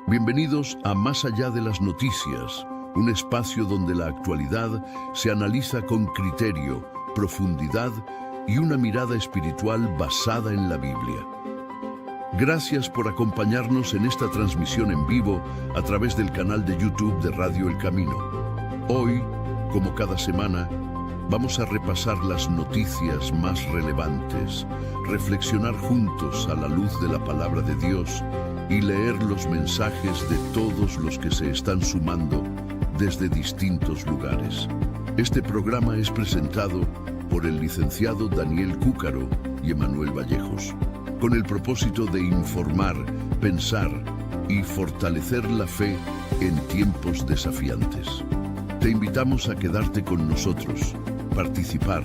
Bienvenidos a Más allá de las noticias, un espacio donde la actualidad se analiza con criterio, profundidad y una mirada espiritual basada en la Biblia. Gracias por acompañarnos en esta transmisión en vivo a través del canal de YouTube de Radio El Camino. Hoy, como cada semana, vamos a repasar las noticias más relevantes, reflexionar juntos a la luz de la palabra de Dios y leer los mensajes de todos los que se están sumando desde distintos lugares. Este programa es presentado por el licenciado Daniel Cúcaro y Emanuel Vallejos, con el propósito de informar, pensar y fortalecer la fe en tiempos desafiantes. Te invitamos a quedarte con nosotros, participar,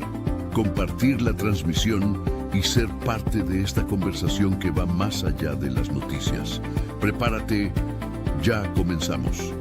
compartir la transmisión y ser parte de esta conversación que va más allá de las noticias. Prepárate, ya comenzamos.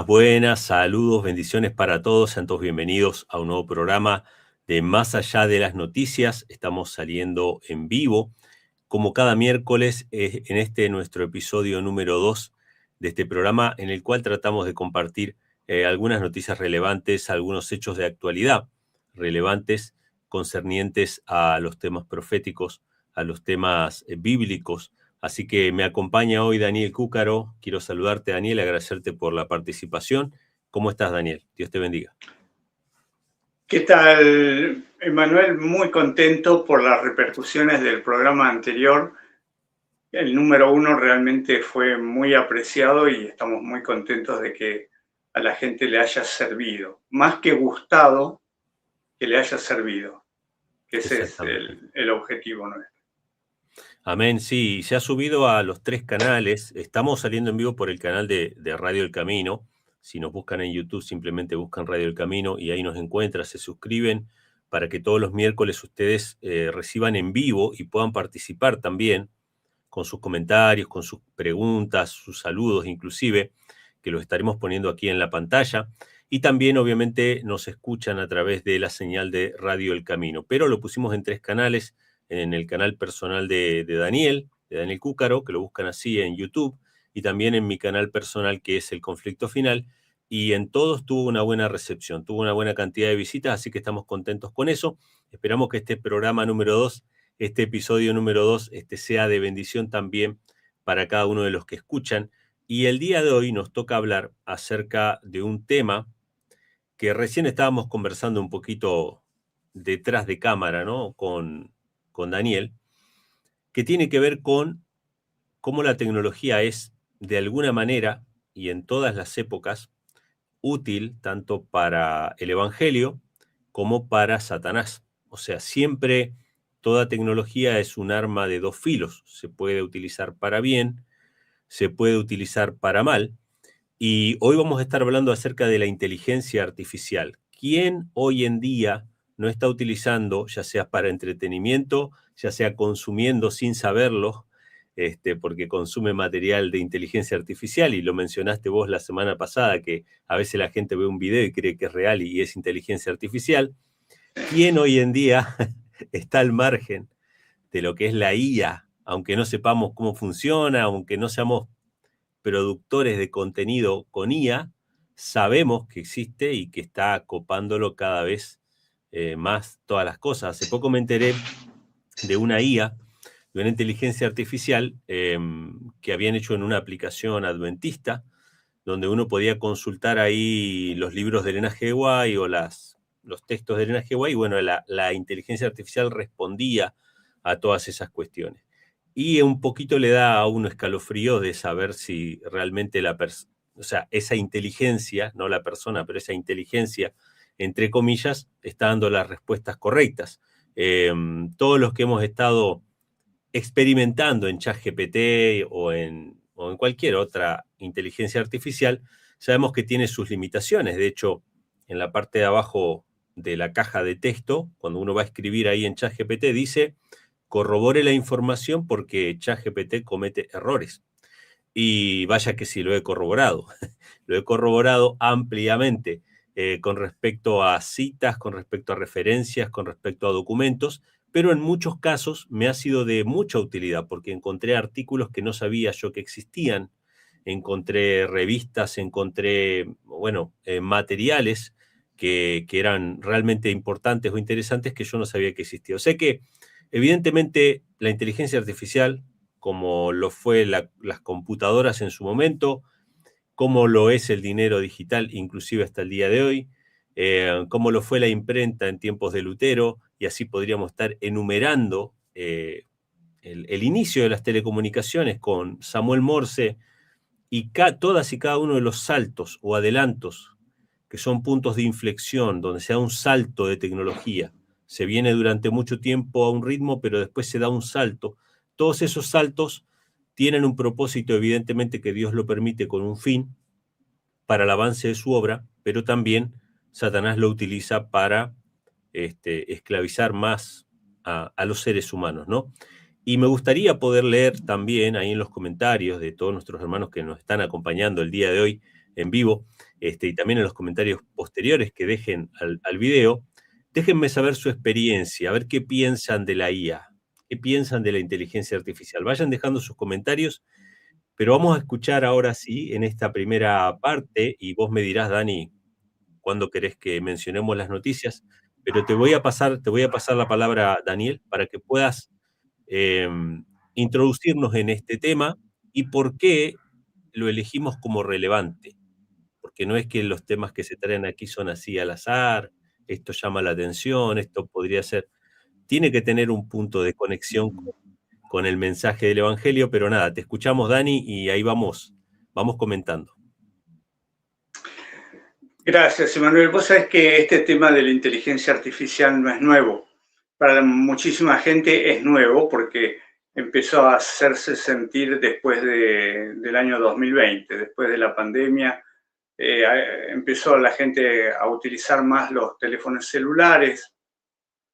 Buenas, saludos, bendiciones para todos, sean todos bienvenidos a un nuevo programa de Más allá de las noticias. Estamos saliendo en vivo, como cada miércoles, en este nuestro episodio número 2 de este programa, en el cual tratamos de compartir algunas noticias relevantes, algunos hechos de actualidad relevantes concernientes a los temas proféticos, a los temas bíblicos. Así que me acompaña hoy Daniel Cúcaro. Quiero saludarte, Daniel, agradecerte por la participación. ¿Cómo estás, Daniel? Dios te bendiga. ¿Qué tal, Emanuel? Muy contento por las repercusiones del programa anterior. El número 1 realmente fue muy apreciado y estamos muy contentos de que a la gente le haya servido. Más que gustado, que le haya servido. Ese es el objetivo nuestro. Amén, sí, se ha subido a los 3 canales. Estamos saliendo en vivo por el canal de Radio El Camino. Si nos buscan en YouTube, simplemente buscan Radio El Camino y ahí nos encuentran, se suscriben para que todos los miércoles ustedes reciban en vivo y puedan participar también con sus comentarios, con sus preguntas, sus saludos inclusive, que los estaremos poniendo aquí en la pantalla. Y también, obviamente, nos escuchan a través de la señal de Radio El Camino. Pero lo pusimos en 3 canales, en el canal personal de Daniel Cúcaro, que lo buscan así en YouTube, y también en mi canal personal, que es El Conflicto Final, y en todos tuvo una buena recepción, tuvo una buena cantidad de visitas, así que estamos contentos con eso. Esperamos que este programa número 2, este episodio número 2, sea de bendición también para cada uno de los que escuchan. Y el día de hoy nos toca hablar acerca de un tema que recién estábamos conversando un poquito detrás de cámara, ¿no? Con Daniel, que tiene que ver con cómo la tecnología es, de alguna manera, y en todas las épocas, útil tanto para el Evangelio como para Satanás. O sea, siempre toda tecnología es un arma de 2 filos. Se puede utilizar para bien, se puede utilizar para mal. Y hoy vamos a estar hablando acerca de la inteligencia artificial. ¿Quién hoy en día no está utilizando, ya sea para entretenimiento, ya sea consumiendo sin saberlo, porque consume material de inteligencia artificial? Y lo mencionaste vos la semana pasada, que a veces la gente ve un video y cree que es real y es inteligencia artificial. ¿Quién hoy en día está al margen de lo que es la IA, aunque no sepamos cómo funciona, aunque no seamos productores de contenido con IA, sabemos que existe y que está copándolo cada vez más todas las cosas? Hace poco me enteré de una IA, de una inteligencia artificial que habían hecho en una aplicación adventista, donde uno podía consultar ahí los libros de Elena G. White o los textos de Elena G. White, y bueno, la inteligencia artificial respondía a todas esas cuestiones. Y un poquito le da a uno escalofrío de saber si realmente o sea, esa inteligencia, no la persona, pero esa inteligencia, entre comillas, está dando las respuestas correctas. Todos los que hemos estado experimentando en ChatGPT o en cualquier otra inteligencia artificial, sabemos que tiene sus limitaciones. De hecho, en la parte de abajo de la caja de texto, cuando uno va a escribir ahí en ChatGPT, dice: corrobore la información porque ChatGPT comete errores. Y vaya que sí lo he corroborado. Lo he corroborado ampliamente con respecto a citas, con respecto a referencias, con respecto a documentos, pero en muchos casos me ha sido de mucha utilidad porque encontré artículos que no sabía yo que existían, encontré revistas, encontré, bueno, materiales que eran realmente importantes o interesantes que yo no sabía que existía. O sea que, evidentemente, la inteligencia artificial, como lo fue las computadoras en su momento, como lo es el dinero digital, inclusive hasta el día de hoy, como lo fue la imprenta en tiempos de Lutero, y así podríamos estar enumerando el inicio de las telecomunicaciones con Samuel Morse, y todas y cada uno de los saltos o adelantos, que son puntos de inflexión, donde se da un salto de tecnología. Se viene durante mucho tiempo a un ritmo, pero después se da un salto. Todos esos saltos tienen un propósito, evidentemente, que Dios lo permite con un fin para el avance de su obra, pero también Satanás lo utiliza para esclavizar más a los seres humanos, ¿no? Y me gustaría poder leer también ahí en los comentarios de todos nuestros hermanos que nos están acompañando el día de hoy en vivo, y también en los comentarios posteriores que dejen al video, déjenme saber su experiencia, a ver qué piensan de la IA, qué piensan de la inteligencia artificial. Vayan dejando sus comentarios, pero vamos a escuchar ahora sí, en esta primera parte, y vos me dirás, Dani, cuándo querés que mencionemos las noticias, pero te voy a pasar la palabra, Daniel, para que puedas introducirnos en este tema y por qué lo elegimos como relevante. Porque no es que los temas que se traen aquí son así al azar, esto llama la atención, esto podría ser, tiene que tener un punto de conexión con el mensaje del Evangelio, pero nada, te escuchamos, Dani, y ahí vamos comentando. Gracias, Emanuel. Vos sabés que este tema de la inteligencia artificial no es nuevo. Para muchísima gente es nuevo porque empezó a hacerse sentir después del año 2020, después de la pandemia. Empezó la gente a utilizar más los teléfonos celulares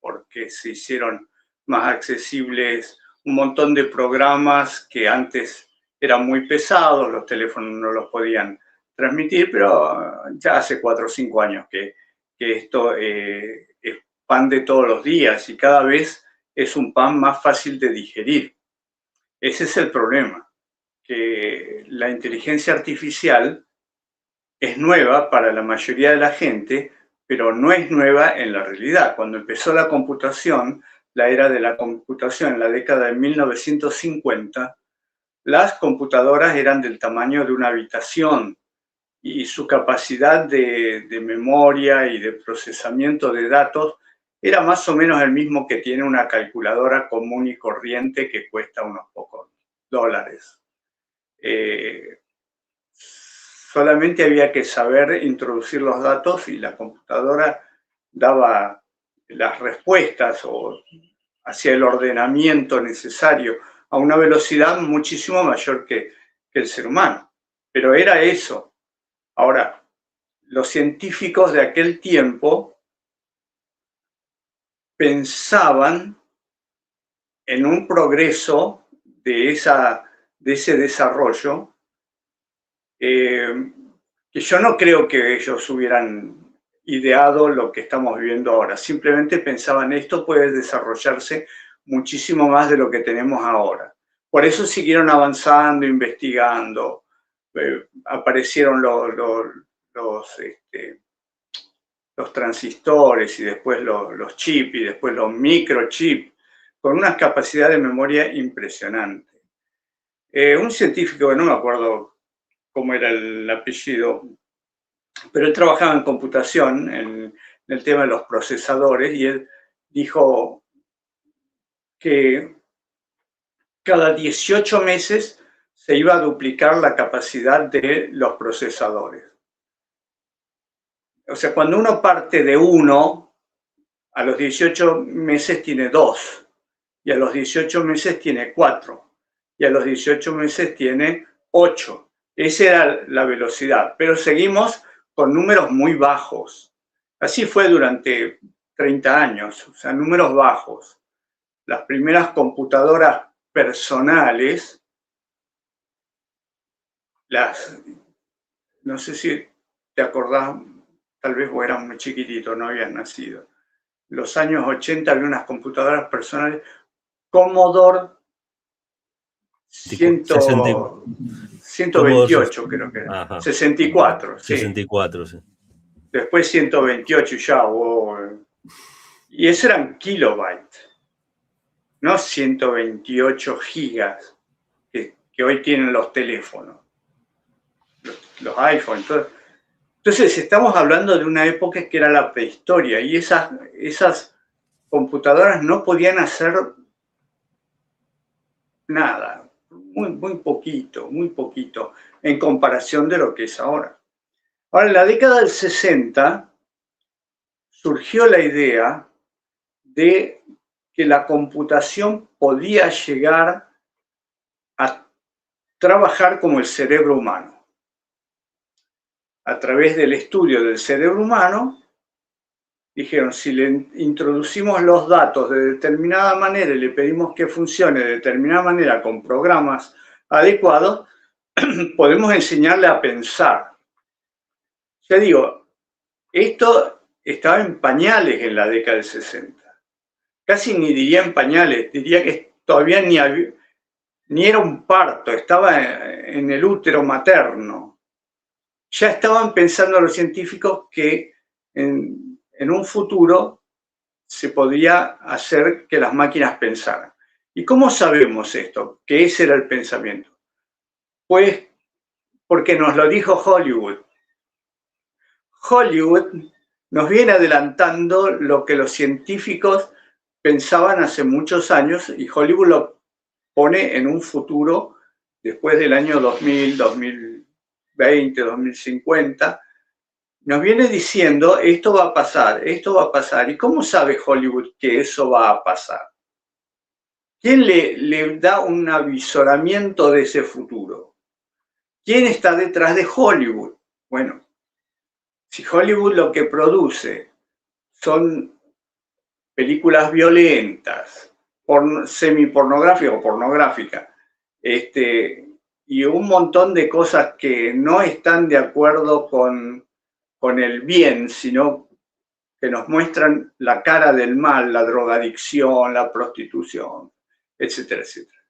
porque se hicieron más accesibles un montón de programas que antes eran muy pesados, los teléfonos no los podían transmitir, pero ya hace 4 o 5 años que esto es pan de todos los días y cada vez es un pan más fácil de digerir. Ese es el problema, que la inteligencia artificial es nueva para la mayoría de la gente, pero no es nueva en la realidad. Cuando empezó la computación, la era de la computación en la década de 1950, las computadoras eran del tamaño de una habitación y su capacidad de memoria y de procesamiento de datos era más o menos el mismo que tiene una calculadora común y corriente que cuesta unos pocos dólares. Solamente había que saber introducir los datos y la computadora daba las respuestas o hacía el ordenamiento necesario a una velocidad muchísimo mayor que el ser humano. Pero era eso. Ahora, los científicos de aquel tiempo pensaban en un progreso de ese desarrollo que yo no creo que ellos hubieran ideado lo que estamos viviendo ahora. Simplemente pensaban, esto puede desarrollarse muchísimo más de lo que tenemos ahora. Por eso siguieron avanzando, investigando. Aparecieron los transistores y después los chips y después los microchips, con una capacidad de memoria impresionante. Un científico, no me acuerdo cómo era el apellido, pero él trabajaba en computación, en el tema de los procesadores, y él dijo que cada 18 meses se iba a duplicar la capacidad de los procesadores. O sea, cuando uno parte de 1, a los 18 meses tiene 2, y a los 18 meses tiene 4, y a los 18 meses tiene 8. Esa era la velocidad, pero seguimos con números muy bajos. Así fue durante 30 años, o sea, números bajos. Las primeras computadoras personales, no sé si te acordás, tal vez vos eras muy chiquitito, no habías nacido. En los años 80 había unas computadoras personales Commodore 128, creo que era. Ajá. 64, sí. 64, sí. Después 128 ya. Y esos eran kilobytes, no 128 gigas que hoy tienen los teléfonos, los iPhones. Entonces estamos hablando de una época que era la prehistoria y esas computadoras no podían hacer nada, muy poquito en comparación de lo que es ahora. Ahora, en la década del 60 surgió la idea de que la computación podía llegar a trabajar como el cerebro humano. A través del estudio del cerebro humano, dijeron, si le introducimos los datos de determinada manera y le pedimos que funcione de determinada manera con programas adecuados, podemos enseñarle a pensar. Ya digo, esto estaba en pañales en la década del 60. Casi ni diría en pañales, diría que todavía ni era un parto, estaba en el útero materno. Ya estaban pensando los científicos que en un futuro se podría hacer que las máquinas pensaran. ¿Y cómo sabemos esto? Que ese era el pensamiento. Pues porque nos lo dijo Hollywood. Hollywood nos viene adelantando lo que los científicos pensaban hace muchos años y Hollywood lo pone en un futuro después del año 2000, 2020, 2050. Nos viene diciendo, esto va a pasar, esto va a pasar. ¿Y cómo sabe Hollywood que eso va a pasar? ¿Quién le da un avisoramiento de ese futuro? ¿Quién está detrás de Hollywood? Bueno, si Hollywood lo que produce son películas violentas, semipornográficas o pornográficas, y un montón de cosas que no están de acuerdo con el bien, sino que nos muestran la cara del mal, la drogadicción, la prostitución, etcétera, etcétera.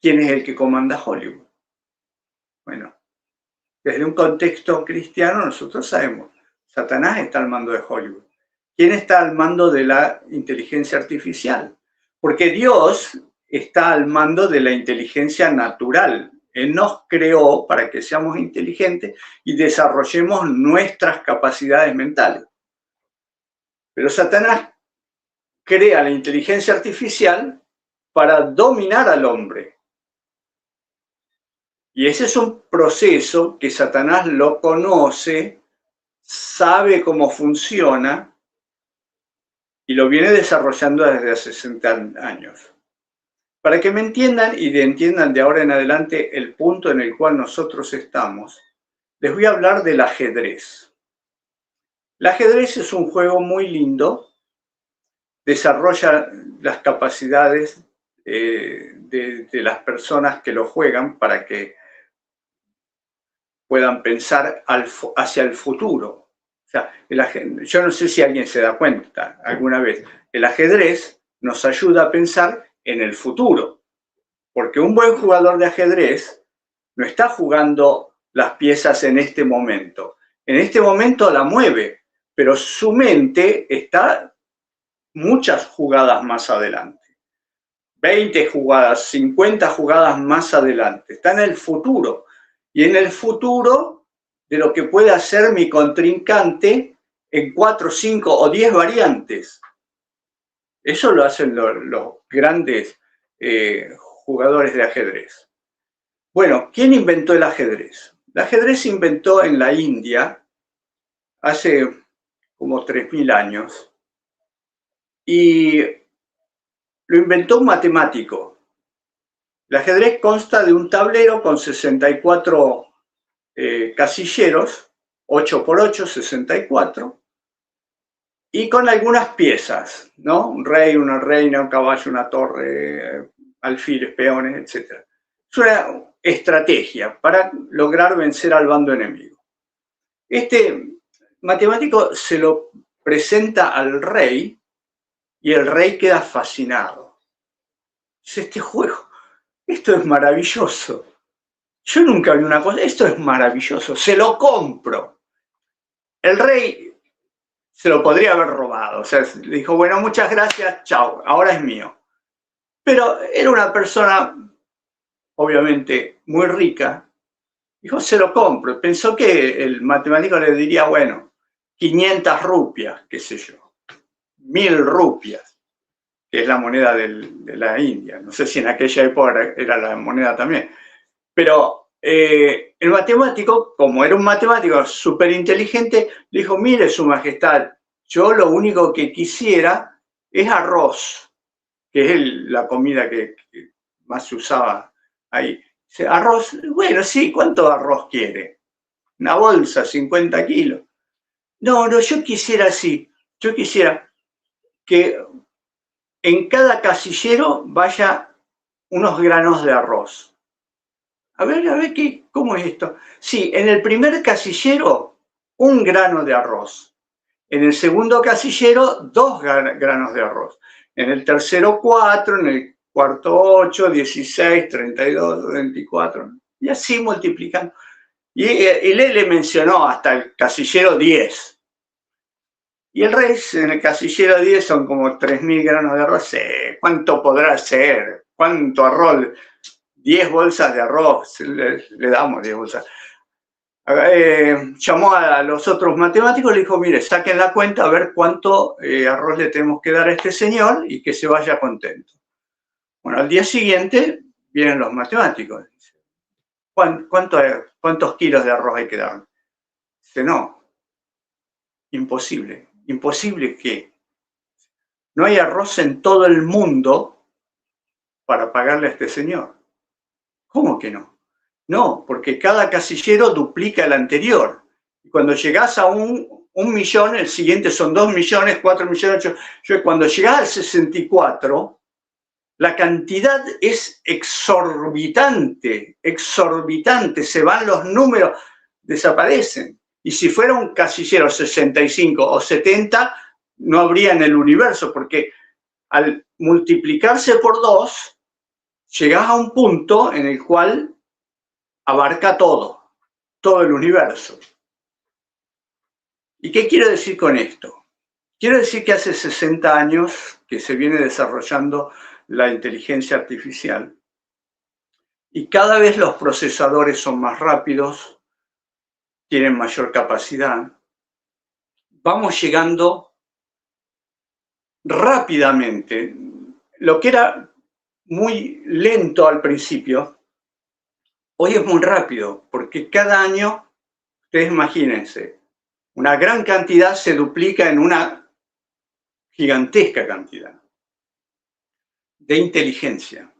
¿Quién es el que comanda Hollywood? Bueno, desde un contexto cristiano nosotros sabemos, Satanás está al mando de Hollywood. ¿Quién está al mando de la inteligencia artificial? Porque Dios está al mando de la inteligencia natural. Él nos creó para que seamos inteligentes y desarrollemos nuestras capacidades mentales. Pero Satanás crea la inteligencia artificial para dominar al hombre. Y ese es un proceso que Satanás lo conoce, sabe cómo funciona y lo viene desarrollando desde hace 60 años. Para que me entiendan y entiendan de ahora en adelante el punto en el cual nosotros estamos, les voy a hablar del ajedrez. El ajedrez es un juego muy lindo, desarrolla las capacidades de las personas que lo juegan para que puedan pensar hacia el futuro. O sea, yo no sé si alguien se da cuenta alguna vez, el ajedrez nos ayuda a pensar en el futuro, porque un buen jugador de ajedrez no está jugando las piezas en este momento la mueve, pero su mente está muchas jugadas más adelante, 20 jugadas, 50 jugadas más adelante, está en el futuro, y en el futuro de lo que puede hacer mi contrincante en 4, 5 o 10 variantes. Eso lo hacen los grandes jugadores de ajedrez. Bueno, ¿quién inventó el ajedrez? El ajedrez se inventó en la India hace como 3.000 años y lo inventó un matemático. El ajedrez consta de un tablero con 64 casilleros, 8 por 8, 64, y con algunas piezas, ¿no? Un rey, una reina, un caballo, una torre, alfiles, peones, etc. Es una estrategia para lograr vencer al bando enemigo. Este matemático se lo presenta al rey y el rey queda fascinado. Dice, este juego, esto es maravilloso. Yo nunca vi una cosa, esto es maravilloso, se lo compro. El rey se lo podría haber robado, o sea, le dijo, bueno, muchas gracias, chao, ahora es mío. Pero era una persona, obviamente, muy rica. Dijo, se lo compro. Pensó que el matemático le diría, bueno, 500 rupias, qué sé yo, 1000 rupias, que es la moneda de la India. No sé si en aquella época era la moneda también. Pero el matemático, como era un matemático súper inteligente, le dijo, mire, su majestad, yo lo único que quisiera es arroz, que es la comida que más se usaba ahí. Dice, arroz, bueno, sí, ¿cuánto arroz quiere? Una bolsa, 50 kilos. No, yo quisiera así, yo quisiera que en cada casillero vaya unos granos de arroz. A ver, ¿cómo es esto? Sí, en el primer casillero, 1 grano de arroz. En el segundo casillero, 2 granos de arroz. En el tercero, 4, en el cuarto, 8, 16, 32, 24. Y así multiplicando. Y le mencionó hasta el casillero 10. Y el rey, en el casillero 10 son como 3000 granos de arroz. ¿Cuánto podrá ser? ¿Cuánto arroz? 10 bolsas de arroz, le damos 10 bolsas. Llamó a los otros matemáticos y le dijo, mire, saquen la cuenta a ver cuánto arroz le tenemos que dar a este señor y que se vaya contento. Bueno, al día siguiente vienen los matemáticos. ¿Cuántos kilos de arroz hay que dar? Dice, no, imposible. ¿Imposible qué? No hay arroz en todo el mundo para pagarle a este señor. ¿Cómo que no? No, porque cada casillero duplica el anterior. Y cuando llegás a un millón, el siguiente son 2 millones, 4 millones, 8. Cuando llegás al 64, la cantidad es exorbitante, exorbitante. Se van los números, desaparecen. Y si fuera un casillero 65 o 70, no habría en el universo, porque al multiplicarse por 2, llegás a un punto en el cual abarca todo el universo. ¿Y qué quiero decir con esto? Quiero decir que hace 60 años que se viene desarrollando la inteligencia artificial y cada vez los procesadores son más rápidos, tienen mayor capacidad. Vamos llegando rápidamente. Lo que era muy lento al principio, hoy es muy rápido, porque cada año, ustedes imagínense, una gran cantidad se duplica en una gigantesca cantidad de inteligencia.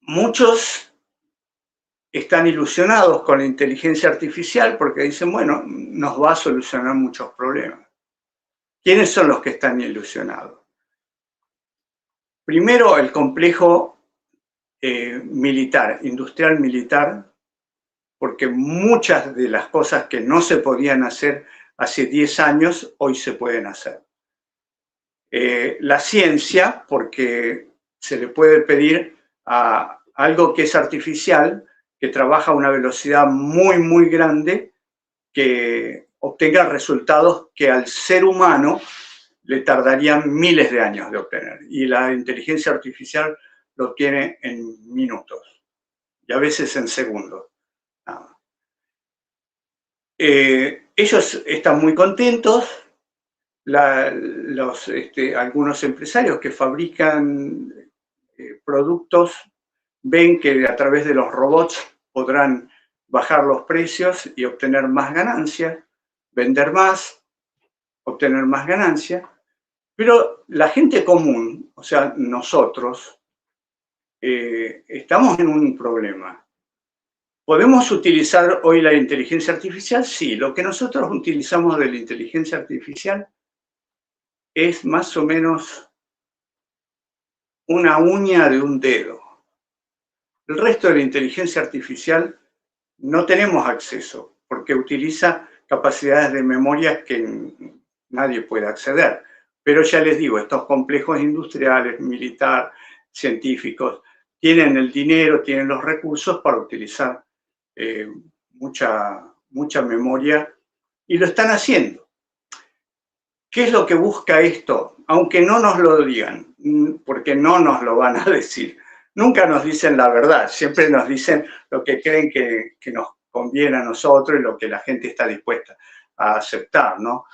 Muchos están ilusionados con la inteligencia artificial porque dicen, bueno, nos va a solucionar muchos problemas. ¿Quiénes son los que están ilusionados? Primero, el complejo militar, industrial militar, porque muchas de las cosas que no se podían hacer hace 10 años, hoy se pueden hacer. La ciencia, porque se le puede pedir a algo que es artificial, que trabaja a una velocidad muy, muy grande, que obtenga resultados que al ser humano le tardarían miles de años de obtener. Y la inteligencia artificial lo obtiene en minutos y a veces en segundos. Ellos están muy contentos. Algunos empresarios que fabrican productos ven que a través de los robots podrán bajar los precios y obtener más ganancias, vender más, obtener más ganancias. Pero la gente común, o sea, nosotros, estamos en un problema. ¿Podemos utilizar hoy la inteligencia artificial? Sí, lo que nosotros utilizamos de la inteligencia artificial es más o menos una uña de un dedo. El resto de la inteligencia artificial no tenemos acceso, porque utiliza capacidades de memoria que nadie puede acceder. Pero ya les digo, estos complejos industriales, militar, científicos, tienen el dinero, tienen los recursos para utilizar mucha memoria y lo están haciendo. ¿Qué es lo que busca esto? Aunque no nos lo digan, porque no nos lo van a decir. Nunca nos dicen la verdad, siempre nos dicen lo que creen que nos conviene a nosotros y lo que la gente está dispuesta a aceptar, ¿no?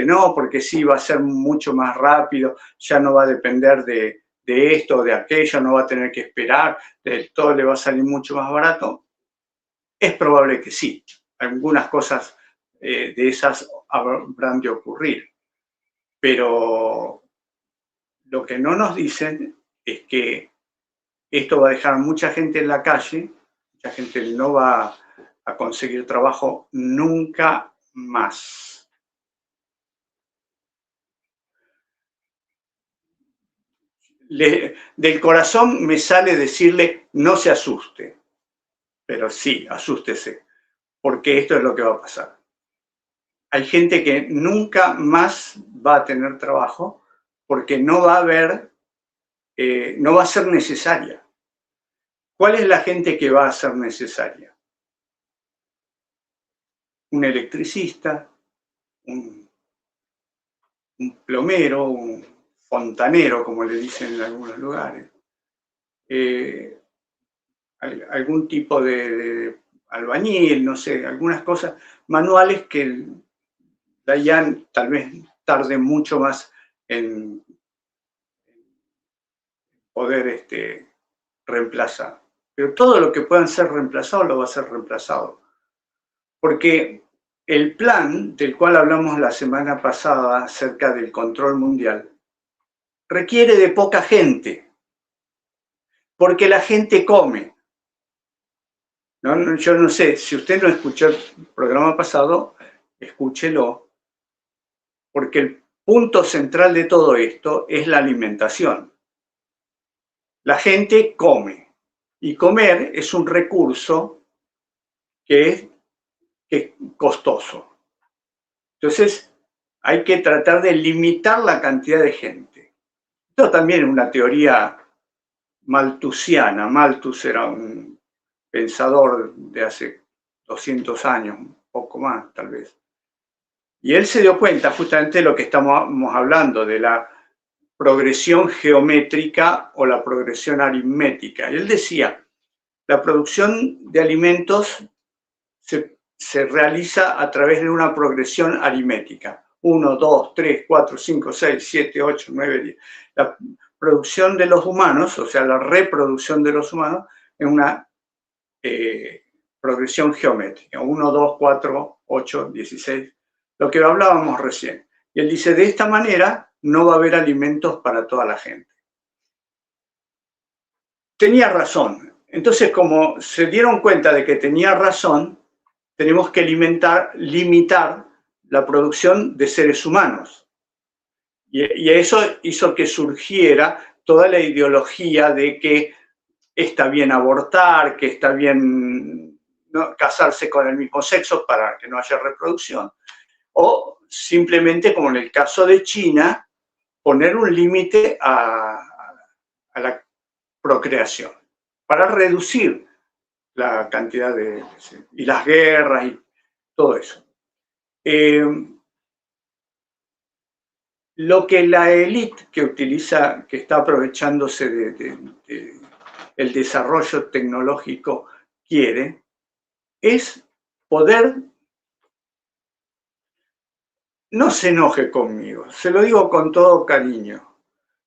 No, porque sí, va a ser mucho más rápido, ya no va a depender de esto o de aquello, no va a tener que esperar, todo le va a salir mucho más barato. Es probable que sí, algunas cosas de esas habrán de ocurrir, pero lo que no nos dicen es que esto va a dejar a mucha gente en la calle, mucha gente no va a conseguir trabajo nunca más. Del corazón me sale decirle, no se asuste, pero sí, asústese, porque esto es lo que va a pasar. Hay gente que nunca más va a tener trabajo porque no va a haber, no va a ser necesaria. ¿Cuál es la gente que va a ser necesaria? Un electricista, un plomero, un fontanero, como le dicen en algunos lugares, algún tipo de albañil, no sé, algunas cosas manuales que ya tal vez tarden mucho más en poder reemplazar. Pero todo lo que puedan ser reemplazado lo va a ser reemplazado. Porque el plan del cual hablamos la semana pasada acerca del control mundial requiere de poca gente, porque la gente come. Yo no sé, si usted no escuchó el programa pasado, escúchelo, porque el punto central de todo esto es la alimentación. La gente come, y comer es un recurso que es costoso. Entonces, hay que tratar de limitar la cantidad de gente. Esto también es una teoría malthusiana. Malthus era un pensador de hace 200 años, un poco más tal vez. Y él se dio cuenta justamente de lo que estamos hablando, de la progresión geométrica o la progresión aritmética. Y él decía, la producción de alimentos se realiza a través de una progresión aritmética. 1, 2, 3, 4, 5, 6, 7, 8, 9, 10. La producción de los humanos, o sea, la reproducción de los humanos, es una progresión geométrica. 1, 2, 4, 8, 16. Lo que hablábamos recién. Y él dice, de esta manera no va a haber alimentos para toda la gente. Tenía razón. Entonces, como se dieron cuenta de que tenía razón, tenemos que limitar la producción de seres humanos. Y eso hizo que surgiera toda la ideología de que está bien abortar, que está bien casarse con el mismo sexo para que no haya reproducción. O simplemente, como en el caso de China, poner un límite a la procreación para reducir la cantidad y las guerras y todo eso. Lo que la élite que está aprovechándose del desarrollo tecnológico quiere, es poder. No se enoje conmigo, se lo digo con todo cariño.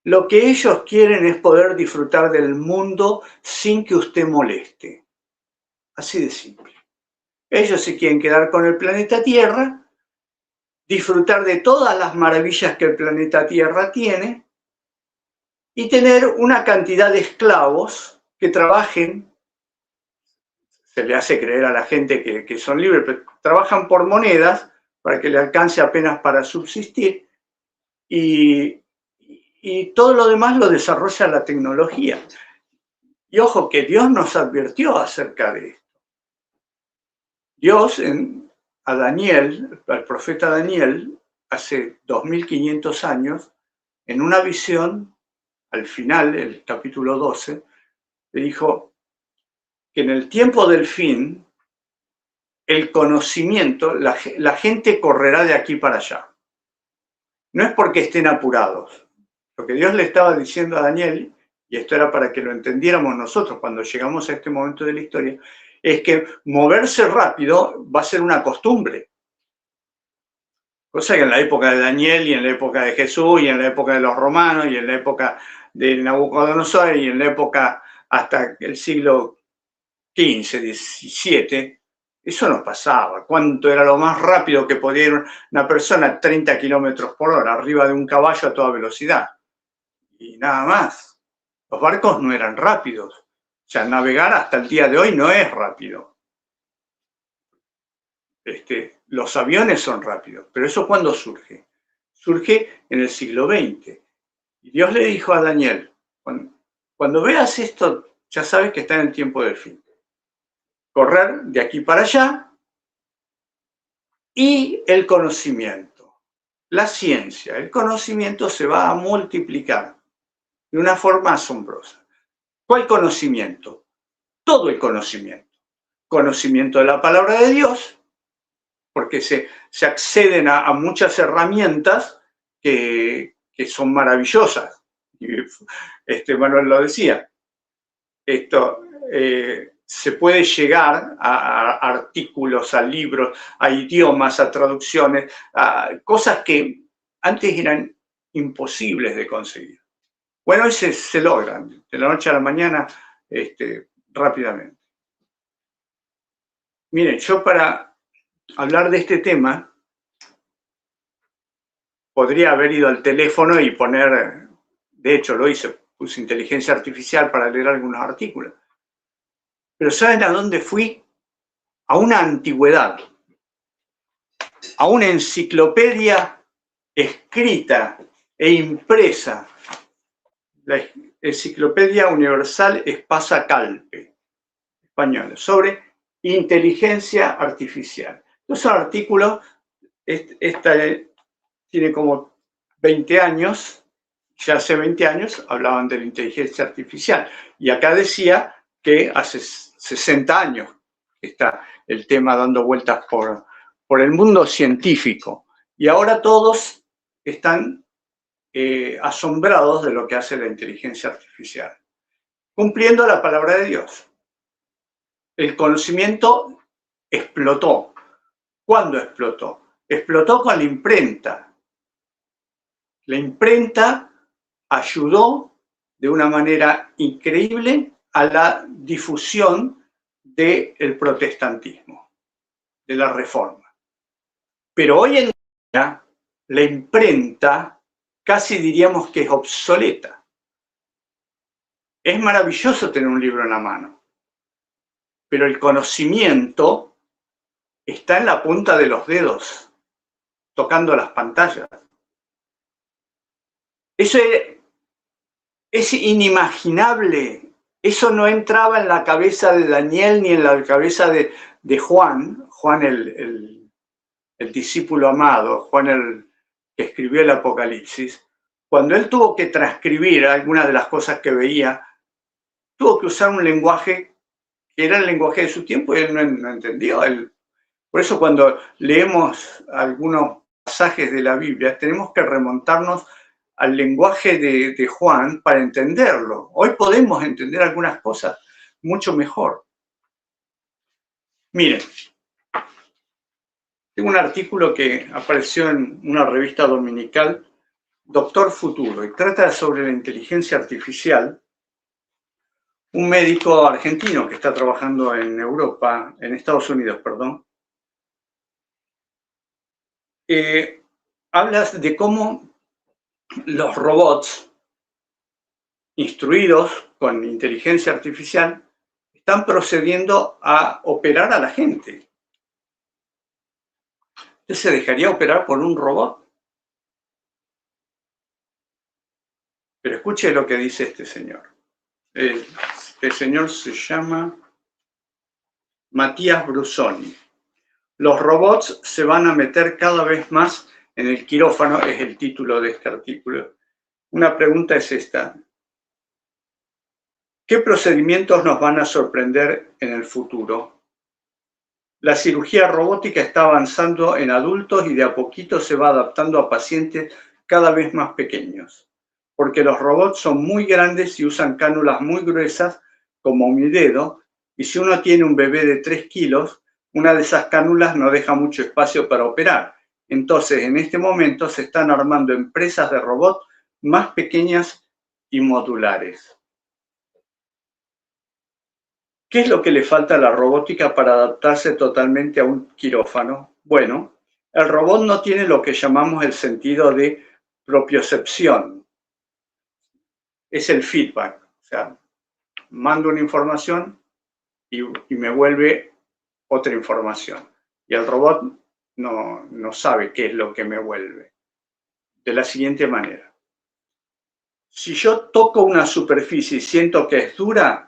Lo que ellos quieren es poder disfrutar del mundo sin que usted moleste. Así de simple. Ellos se quieren quedar con el planeta Tierra, disfrutar de todas las maravillas que el planeta Tierra tiene y tener una cantidad de esclavos que trabajen se le hace creer a la gente que son libres, pero trabajan por monedas para que le alcance apenas para subsistir, y todo lo demás lo desarrolla la tecnología. Y ojo que Dios nos advirtió acerca de esto. Dios a Daniel, al profeta Daniel, hace 2500 años, en una visión, al final, el capítulo 12, le dijo que en el tiempo del fin, el conocimiento, la gente correrá de aquí para allá. No es porque estén apurados. Lo que Dios le estaba diciendo a Daniel, y esto era para que lo entendiéramos nosotros cuando llegamos a este momento de la historia, es que moverse rápido va a ser una costumbre. Cosa que en la época de Daniel, y en la época de Jesús, y en la época de los romanos, y en la época de Nabucodonosor, y en la época hasta el siglo XV, XVII, eso no pasaba. ¿Cuánto era lo más rápido que podía ir una persona? 30 kilómetros por hora, arriba de un caballo a toda velocidad. Y nada más. Los barcos no eran rápidos. O sea, navegar hasta el día de hoy no es rápido. Los aviones son rápidos. Pero ¿eso cuándo surge? Surge en el siglo XX. Y Dios le dijo a Daniel, cuando veas esto, ya sabes que está en el tiempo del fin. Correr de aquí para allá, y el conocimiento, la ciencia, el conocimiento se va a multiplicar de una forma asombrosa. ¿Cuál conocimiento? Todo el conocimiento. Conocimiento de la palabra de Dios, porque se acceden a muchas herramientas que son maravillosas. Manuel lo decía. Se puede llegar a artículos, a libros, a idiomas, a traducciones, a cosas que antes eran imposibles de conseguir. Bueno, hoy se logran de la noche a la mañana rápidamente. Miren, yo para hablar de este tema podría haber ido al teléfono y poner, de hecho lo hice, puse inteligencia artificial para leer algunos artículos. Pero ¿saben a dónde fui? A una antigüedad, a una enciclopedia escrita e impresa, la Enciclopedia Universal Espasa Calpe, española, sobre inteligencia artificial. Los artículos, esta tiene como 20 años, ya hace 20 años hablaban de la inteligencia artificial, y acá decía que hace 60 años está el tema dando vueltas por el mundo científico. Y ahora todos están asombrados de lo que hace la inteligencia artificial, cumpliendo la palabra de Dios. El conocimiento explotó. ¿Cuándo explotó? Explotó con la imprenta. La imprenta ayudó de una manera increíble a la difusión del protestantismo, de la Reforma. Pero hoy en día la imprenta casi diríamos que es obsoleta. Es maravilloso tener un libro en la mano, pero el conocimiento está en la punta de los dedos, tocando las pantallas. Eso es inimaginable. Eso no entraba en la cabeza de Daniel ni en la cabeza de Juan, el discípulo amado, Juan el que escribió el Apocalipsis. Cuando él tuvo que transcribir algunas de las cosas que veía, tuvo que usar un lenguaje que era el lenguaje de su tiempo y él no entendió. Por eso cuando leemos algunos pasajes de la Biblia, tenemos que remontarnos al lenguaje de Juan para entenderlo. Hoy podemos entender algunas cosas mucho mejor. Miren, tengo un artículo que apareció en una revista dominical, Doctor Futuro, y trata sobre la inteligencia artificial. Un médico argentino que está trabajando en Europa, en Estados Unidos, perdón, habla de cómo los robots instruidos con inteligencia artificial están procediendo a operar a la gente. ¿Usted se dejaría operar por un robot? Pero escuche lo que dice este señor. Este señor se llama Matías Brusoni. Los robots se van a meter cada vez más en el quirófano, es el título de este artículo. Una pregunta es esta. ¿Qué procedimientos nos van a sorprender en el futuro? La cirugía robótica está avanzando en adultos y de a poquito se va adaptando a pacientes cada vez más pequeños, porque los robots son muy grandes y usan cánulas muy gruesas como mi dedo, y si uno tiene un bebé de 3 kilos, una de esas cánulas no deja mucho espacio para operar. Entonces, en este momento se están armando empresas de robots más pequeñas y modulares. ¿Qué es lo que le falta a la robótica para adaptarse totalmente a un quirófano? Bueno, el robot no tiene lo que llamamos el sentido de propiocepción. Es el feedback. O sea, mando una información y me vuelve otra información. Y el robot no sabe qué es lo que me vuelve. De la siguiente manera. Si yo toco una superficie y siento que es dura,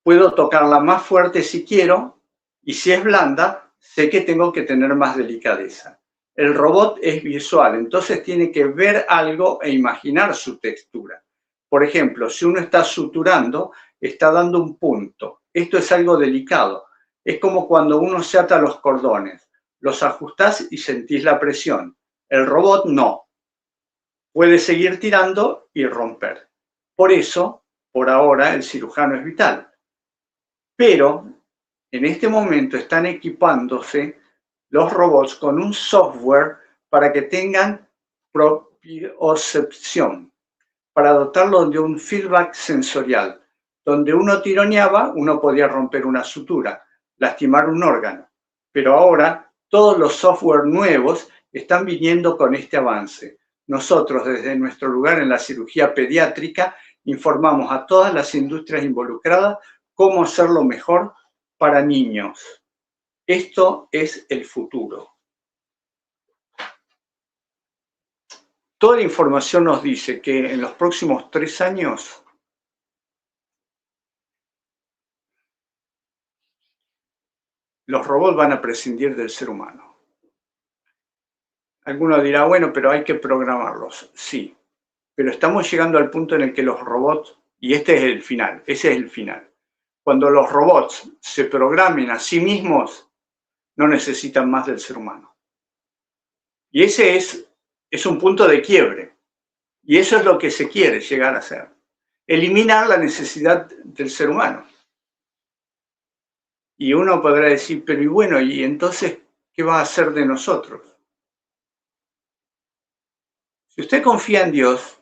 puedo tocarla más fuerte si quiero, y si es blanda, sé que tengo que tener más delicadeza. El robot es visual, entonces tiene que ver algo e imaginar su textura. Por ejemplo, si uno está suturando, está dando un punto. Esto es algo delicado. Es como cuando uno se ata los cordones. Los ajustás y sentís la presión. El robot no. Puede seguir tirando y romper. Por eso, por ahora, el cirujano es vital. Pero en este momento están equipándose los robots con un software para que tengan propiocepción, para dotarlos de un feedback sensorial. Donde uno tironeaba, uno podía romper una sutura, lastimar un órgano. Pero ahora todos los software nuevos están viniendo con este avance. Nosotros, desde nuestro lugar en la cirugía pediátrica, informamos a todas las industrias involucradas cómo hacerlo mejor para niños. Esto es el futuro. Toda la información nos dice que en los próximos 3 años los robots van a prescindir del ser humano. Alguno dirá, bueno, pero hay que programarlos. Sí, pero estamos llegando al punto en el que los robots, y este es el final, ese es el final. Cuando los robots se programen a sí mismos, no necesitan más del ser humano. Y ese es un punto de quiebre. Y eso es lo que se quiere llegar a hacer. Eliminar la necesidad del ser humano. Y uno podrá decir, pero y bueno, ¿y entonces qué va a hacer de nosotros? Si usted confía en Dios,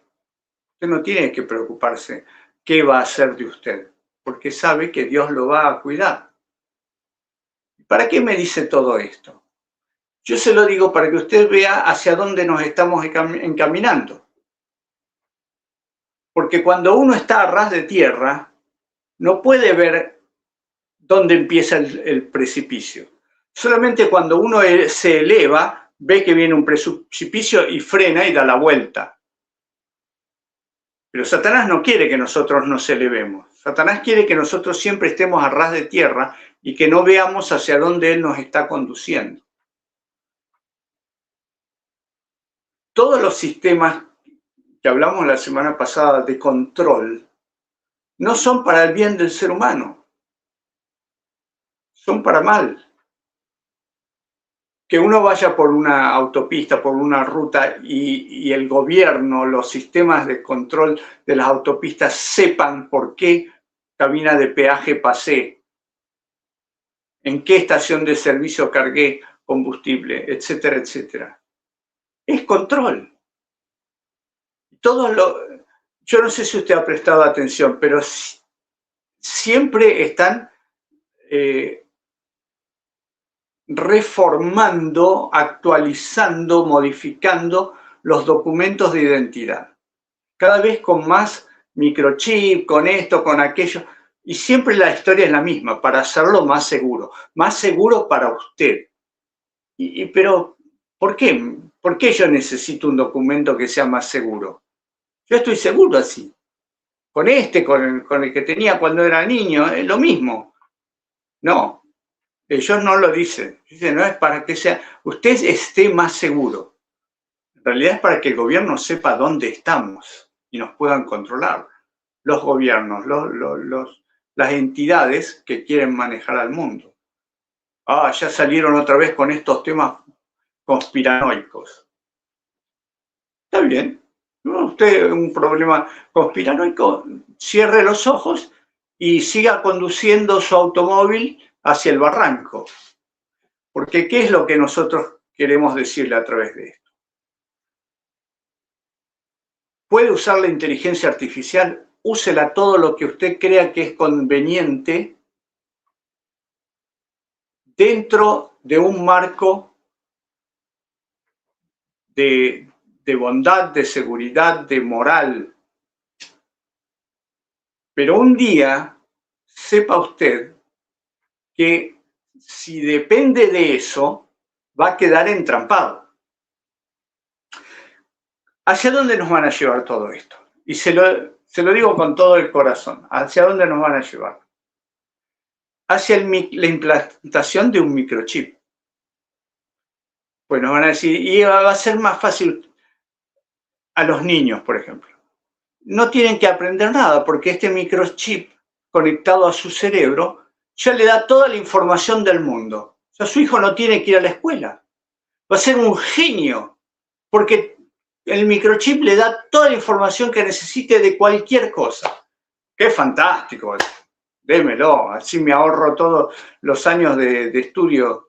usted no tiene que preocuparse qué va a hacer de usted, porque sabe que Dios lo va a cuidar. ¿Para qué me dice todo esto? Yo se lo digo para que usted vea hacia dónde nos estamos encaminando. Porque cuando uno está a ras de tierra, no puede ver dónde empieza el precipicio. Solamente cuando uno se eleva, ve que viene un precipicio y frena y da la vuelta. Pero Satanás no quiere que nosotros nos elevemos. Satanás quiere que nosotros siempre estemos a ras de tierra y que no veamos hacia dónde él nos está conduciendo. Todos los sistemas que hablamos la semana pasada de control no son para el bien del ser humano, son para mal. Que uno vaya por una autopista, por una ruta y el gobierno, los sistemas de control de las autopistas sepan por qué cabina de peaje pasé, en qué estación de servicio cargué combustible, etcétera, etcétera. Es control. Yo no sé si usted ha prestado atención, pero siempre están reformando, actualizando, modificando los documentos de identidad. Cada vez con más microchip, con esto, con aquello. Y siempre la historia es la misma, para hacerlo más seguro para usted. Pero, ¿por qué? ¿Por qué yo necesito un documento que sea más seguro? Yo estoy seguro así. Con con el que tenía cuando era niño, es lo mismo. No, ellos no lo dicen. Dicen, no es para que usted esté más seguro. En realidad es para que el gobierno sepa dónde estamos y nos puedan controlar. Los gobiernos, las entidades que quieren manejar al mundo. Ah, ya salieron otra vez con estos temas conspiranoicos. Está bien. Usted, un problema conspiranoico, cierre los ojos y siga conduciendo su automóvil hacia el barranco. Porque ¿qué es lo que nosotros queremos decirle a través de esto? Puede usar la inteligencia artificial, úsela todo lo que usted crea que es conveniente dentro de un marco de bondad, de seguridad, de moral. Pero un día, sepa usted que si depende de eso, va a quedar entrampado. ¿Hacia dónde nos van a llevar todo esto? Y se lo digo con todo el corazón. ¿Hacia dónde nos van a llevar? Hacia la implantación de un microchip. Pues nos van a decir, y va a ser más fácil a los niños, por ejemplo. No tienen que aprender nada porque este microchip conectado a su cerebro ya le da toda la información del mundo. O sea, su hijo no tiene que ir a la escuela. Va a ser un genio porque el microchip le da toda la información que necesite de cualquier cosa. ¡Qué fantástico! Démelo, así me ahorro todos los años de estudio.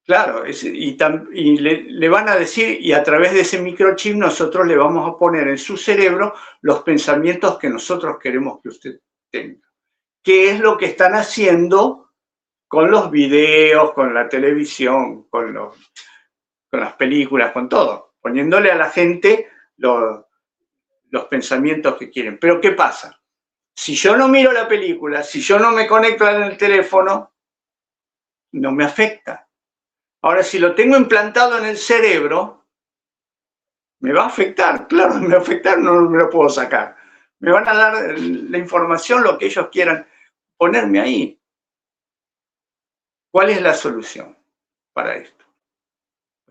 Claro, y le van a decir, y a través de ese microchip nosotros le vamos a poner en su cerebro los pensamientos que nosotros queremos que usted tenga. ¿Qué es lo que están haciendo con los videos, con la televisión, con las películas, con todo? Poniéndole a la gente los pensamientos que quieren. Pero ¿qué pasa? Si yo no miro la película, si yo no me conecto en el teléfono, no me afecta. Ahora, si lo tengo implantado en el cerebro, me va a afectar. Claro, me va a afectar, no me lo puedo sacar. Me van a dar la información, lo que ellos quieran ponerme ahí. ¿Cuál es la solución para esto?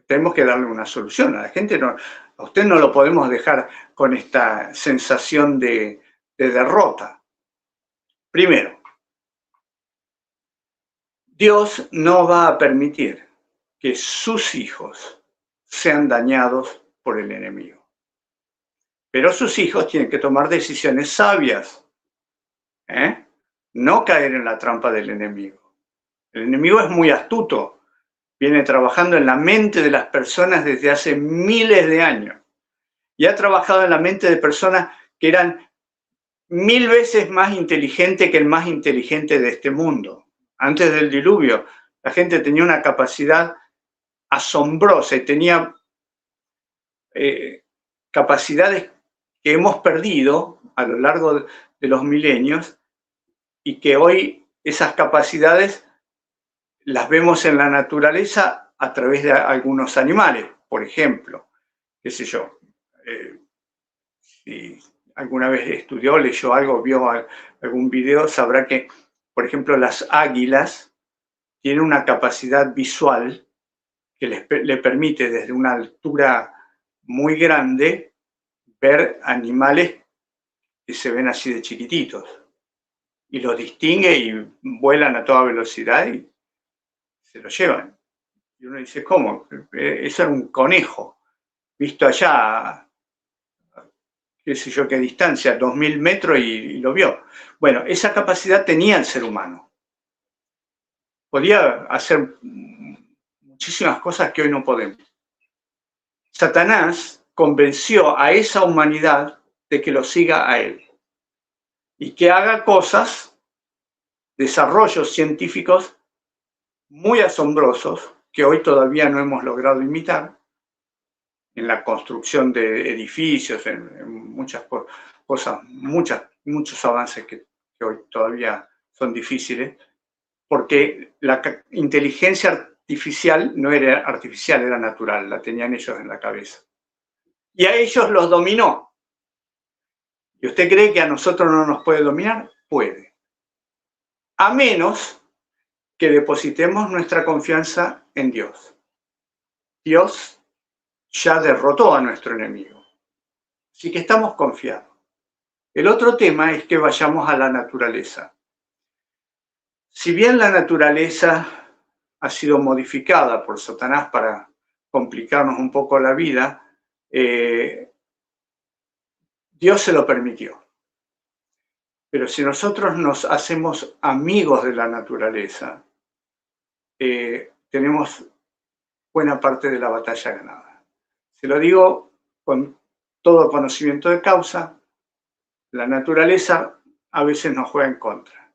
Tenemos que darle una solución a la gente. A usted no lo podemos dejar con esta sensación de derrota. Primero, Dios no va a permitir que sus hijos sean dañados por el enemigo. Pero sus hijos tienen que tomar decisiones sabias. No caer en la trampa del enemigo. El enemigo es muy astuto. Viene trabajando en la mente de las personas desde hace miles de años. Y ha trabajado en la mente de personas que eran 1000 veces más inteligentes que el más inteligente de este mundo. Antes del diluvio, la gente tenía una capacidad asombrosa y tenía capacidades que hemos perdido a lo largo de los milenios y que hoy esas capacidades las vemos en la naturaleza a través de algunos animales. Por ejemplo, qué sé yo, si alguna vez estudió, leyó algo, vio algún video, sabrá que, por ejemplo, las águilas tienen una capacidad visual que le permite desde una altura muy grande ver animales que se ven así de chiquititos. Y los distingue y vuelan a toda velocidad y se lo llevan. Y uno dice, ¿cómo? Eso era un conejo, visto allá, qué sé yo qué distancia, 2000 metros y lo vio. Bueno, esa capacidad tenía el ser humano. Podía hacer muchísimas cosas que hoy no podemos. Satanás convenció a esa humanidad de que lo siga a él y que haga cosas, desarrollos científicos muy asombrosos que hoy todavía no hemos logrado imitar en la construcción de edificios, en muchas cosas, muchos avances que que hoy todavía son difíciles, porque la inteligencia artificial no era artificial, era natural, la tenían ellos en la cabeza. Y a ellos los dominó. ¿Y usted cree que a nosotros no nos puede dominar? Puede. A menos que depositemos nuestra confianza en Dios. Dios ya derrotó a nuestro enemigo. Así que estamos confiados. El otro tema es que vayamos a la naturaleza. Si bien la naturaleza ha sido modificada por Satanás para complicarnos un poco la vida, Dios se lo permitió. Pero si nosotros nos hacemos amigos de la naturaleza, tenemos buena parte de la batalla ganada. Se lo digo con todo conocimiento de causa, la naturaleza a veces nos juega en contra.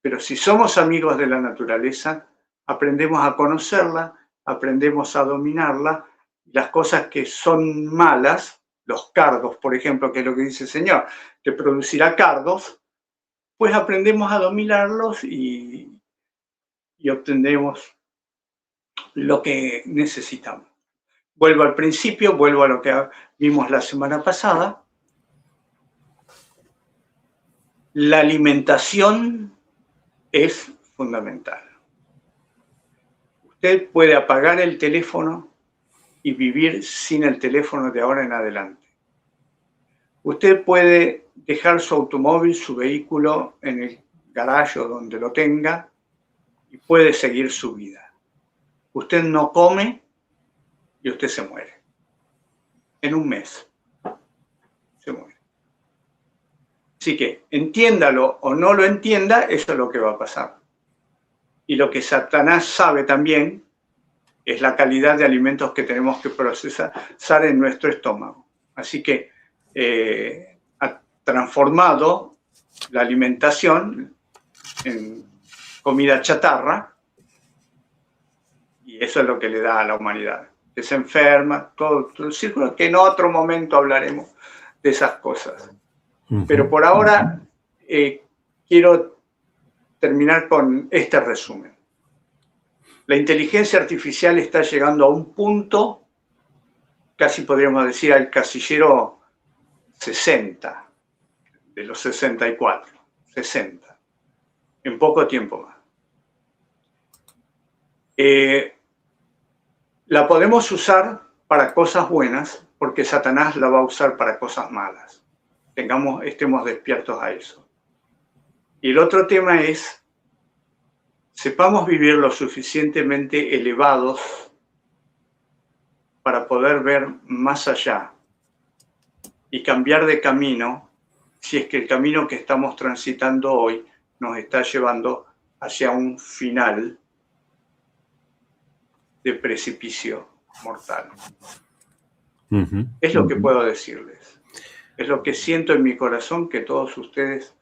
Pero si somos amigos de la naturaleza, aprendemos a conocerla, aprendemos a dominarla. Las cosas que son malas, los cardos, por ejemplo, que es lo que dice el Señor, que producirá cardos, pues aprendemos a dominarlos y obtenemos lo que necesitamos. Vuelvo al principio, vuelvo a lo que vimos la semana pasada. La alimentación es fundamental. Usted puede apagar el teléfono y vivir sin el teléfono de ahora en adelante. Usted puede dejar su automóvil, su vehículo en el garaje o donde lo tenga y puede seguir su vida. Usted no come y usted se muere. En un mes se muere. Así que entiéndalo o no lo entienda, eso es lo que va a pasar. Y lo que Satanás sabe también es la calidad de alimentos que tenemos que procesar en nuestro estómago. Así que ha transformado la alimentación en comida chatarra y eso es lo que le da a la humanidad. Que se enferma, todo el círculo, que en otro momento hablaremos de esas cosas. Pero por ahora quiero terminar con este resumen. La inteligencia artificial está llegando a un punto, casi podríamos decir al casillero 60, de los 64, 60, en poco tiempo más. La podemos usar para cosas buenas, porque Satanás la va a usar para cosas malas. Estemos despiertos a eso. Y el otro tema es, sepamos vivir lo suficientemente elevados para poder ver más allá y cambiar de camino si es que el camino que estamos transitando hoy nos está llevando hacia un final de precipicio mortal. Es lo que puedo decirles. Es lo que siento en mi corazón, que todos ustedes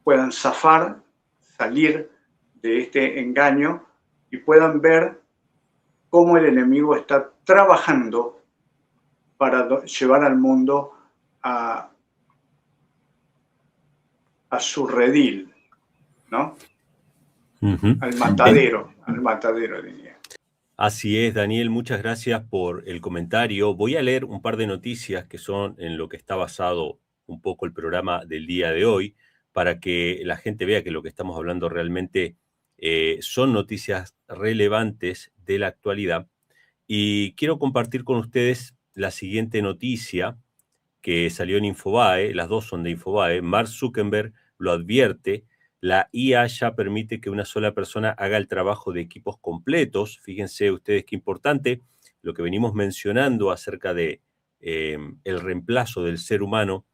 puedan zafar, salir de este engaño y puedan ver cómo el enemigo está trabajando para llevar al mundo a su redil, ¿no? Al matadero diría. Así es, Daniel, muchas gracias por el comentario. Voy a leer un par de noticias que son en lo que está basado un poco el programa del día de hoy, para que la gente vea que lo que estamos hablando realmente son noticias relevantes de la actualidad. Y quiero compartir con ustedes la siguiente noticia que salió en Infobae, las dos son de Infobae. Mark Zuckerberg lo advierte. La IA ya permite que una sola persona haga el trabajo de equipos completos. Fíjense ustedes qué importante lo que venimos mencionando acerca de el reemplazo del ser humano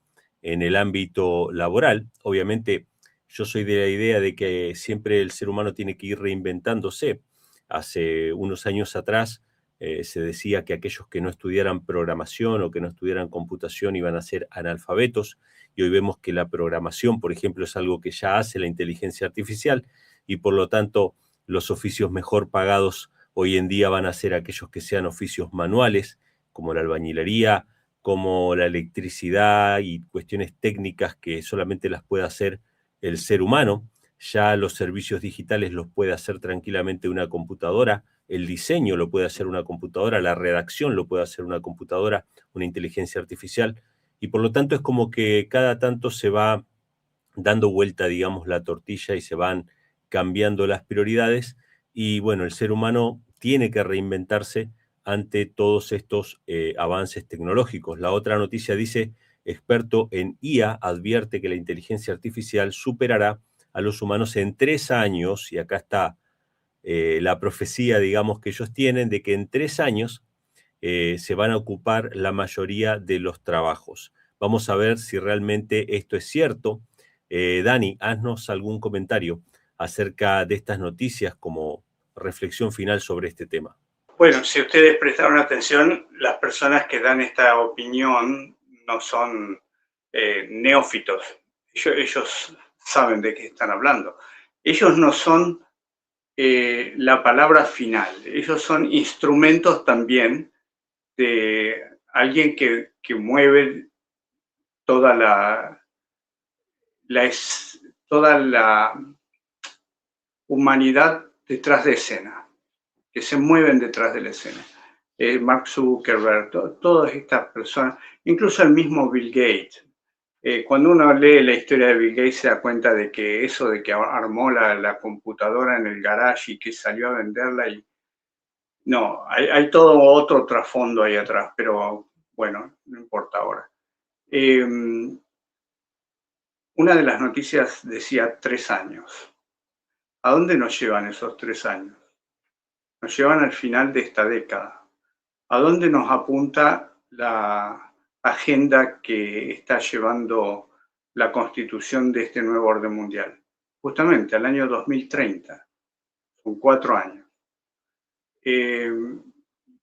en el ámbito laboral. Obviamente, yo soy de la idea de que siempre el ser humano tiene que ir reinventándose. Hace unos años atrás se decía que aquellos que no estudiaran programación o que no estudiaran computación iban a ser analfabetos. Y hoy vemos que la programación, por ejemplo, es algo que ya hace la inteligencia artificial y por lo tanto los oficios mejor pagados hoy en día van a ser aquellos que sean oficios manuales, como la albañilería, como la electricidad y cuestiones técnicas que solamente las puede hacer el ser humano. Ya los servicios digitales los puede hacer tranquilamente una computadora, el diseño lo puede hacer una computadora, la redacción lo puede hacer una computadora, una inteligencia artificial, y por lo tanto es como que cada tanto se va dando vuelta, digamos, la tortilla y se van cambiando las prioridades, y bueno, el ser humano tiene que reinventarse ante todos estos avances tecnológicos. La otra noticia dice, experto en IA advierte que la inteligencia artificial superará a los humanos en 3 años, y acá está la profecía, digamos, que ellos tienen, de que en 3 años se van a ocupar la mayoría de los trabajos. Vamos a ver si realmente esto es cierto. Dani, haznos algún comentario acerca de estas noticias como reflexión final sobre este tema. Bueno, si ustedes prestaron atención, las personas que dan esta opinión no son neófitos. Ellos saben de qué están hablando. Ellos no son la palabra final. Ellos son instrumentos también de alguien que mueve toda toda la humanidad detrás de escena, que se mueven detrás de la escena. Mark Zuckerberg, todas estas personas, incluso el mismo Bill Gates. Cuando uno lee la historia de Bill Gates se da cuenta de que eso de que armó la computadora en el garage y que salió a venderla, y no, hay todo otro trasfondo ahí atrás, pero bueno, no importa ahora. Una de las noticias decía 3 años. ¿A dónde nos llevan esos 3 años? Nos llevan al final de esta década. ¿A dónde nos apunta la agenda que está llevando la constitución de este nuevo orden mundial? Justamente al año 2030. Son 4 años.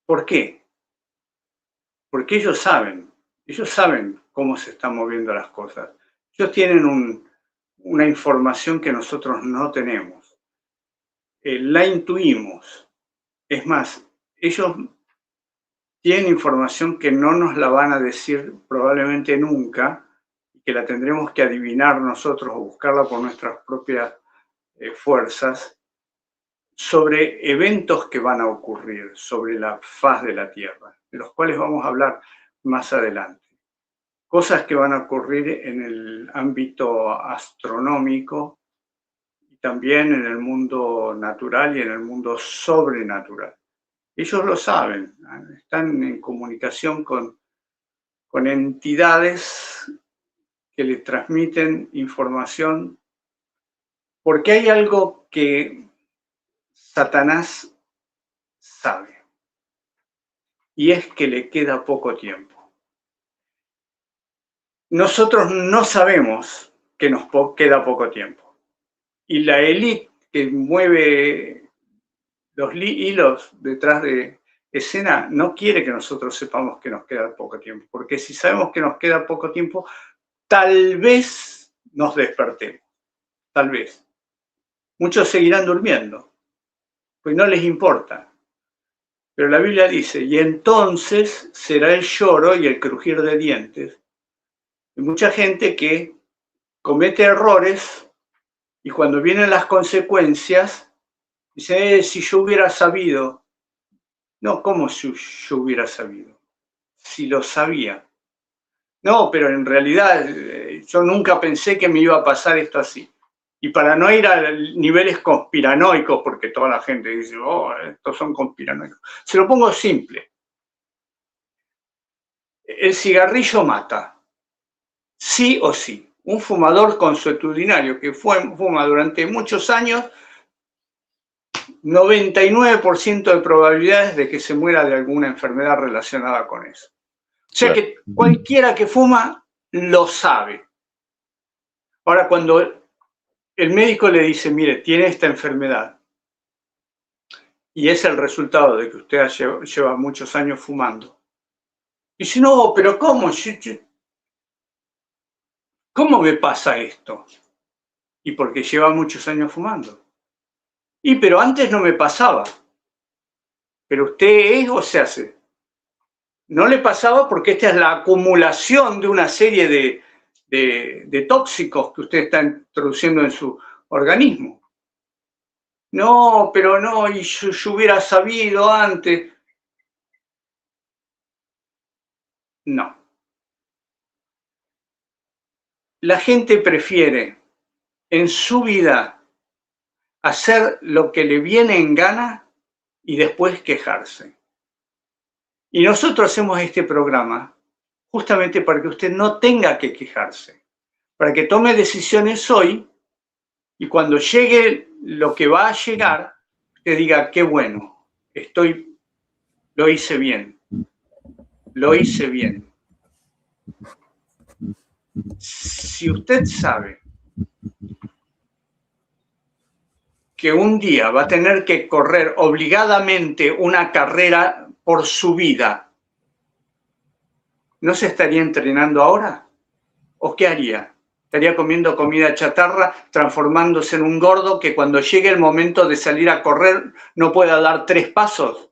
¿Por qué? Porque ellos saben cómo se están moviendo las cosas. Ellos tienen una información que nosotros no tenemos. La intuimos. Es más, ellos tienen información que no nos la van a decir probablemente nunca, y que la tendremos que adivinar nosotros o buscarla por nuestras propias fuerzas, sobre eventos que van a ocurrir sobre la faz de la Tierra, de los cuales vamos a hablar más adelante. Cosas que van a ocurrir en el ámbito astronómico y también en el mundo natural y en el mundo sobrenatural. Ellos lo saben, están en comunicación con entidades que les transmiten información, porque hay algo que Satanás sabe, y es que le queda poco tiempo. Nosotros no sabemos que nos queda poco tiempo, y la élite que mueve los hilos detrás de escena no quiere que nosotros sepamos que nos queda poco tiempo, porque si sabemos que nos queda poco tiempo, tal vez nos despertemos, tal vez. Muchos seguirán durmiendo, pues no les importa. Pero la Biblia dice, y entonces será el lloro y el crujir de dientes. Hay mucha gente que comete errores y cuando vienen las consecuencias, dice, si yo hubiera sabido. No, ¿cómo si yo hubiera sabido? Si lo sabía. No, pero en realidad yo nunca pensé que me iba a pasar esto así. Y para no ir a niveles conspiranoicos, porque toda la gente dice, oh, estos son conspiranoicos. Se lo pongo simple. El cigarrillo mata, sí o sí. Un fumador consuetudinario que fuma durante muchos años, 99% de probabilidades de que se muera de alguna enfermedad relacionada con eso. O sea que cualquiera que fuma lo sabe. Ahora, cuando el médico le dice, mire, tiene esta enfermedad, y es el resultado de que usted lleva muchos años fumando, dice, no, pero ¿cómo? ¿Cómo me pasa esto? Y porque lleva muchos años fumando. Pero antes no me pasaba. ¿Pero usted es o se hace? No le pasaba porque esta es la acumulación de una serie de tóxicos que usted está introduciendo en su organismo. No, pero no, y yo hubiera sabido antes. No. La gente prefiere en su vida hacer lo que le viene en gana y después quejarse. Y nosotros hacemos este programa justamente para que usted no tenga que quejarse, para que tome decisiones hoy y cuando llegue lo que va a llegar, usted diga, qué bueno, lo hice bien, lo hice bien. Si usted sabe que un día va a tener que correr obligadamente una carrera por su vida, ¿no se estaría entrenando ahora? ¿O qué haría? ¿Estaría comiendo comida chatarra, transformándose en un gordo que cuando llegue el momento de salir a correr no pueda dar 3 pasos?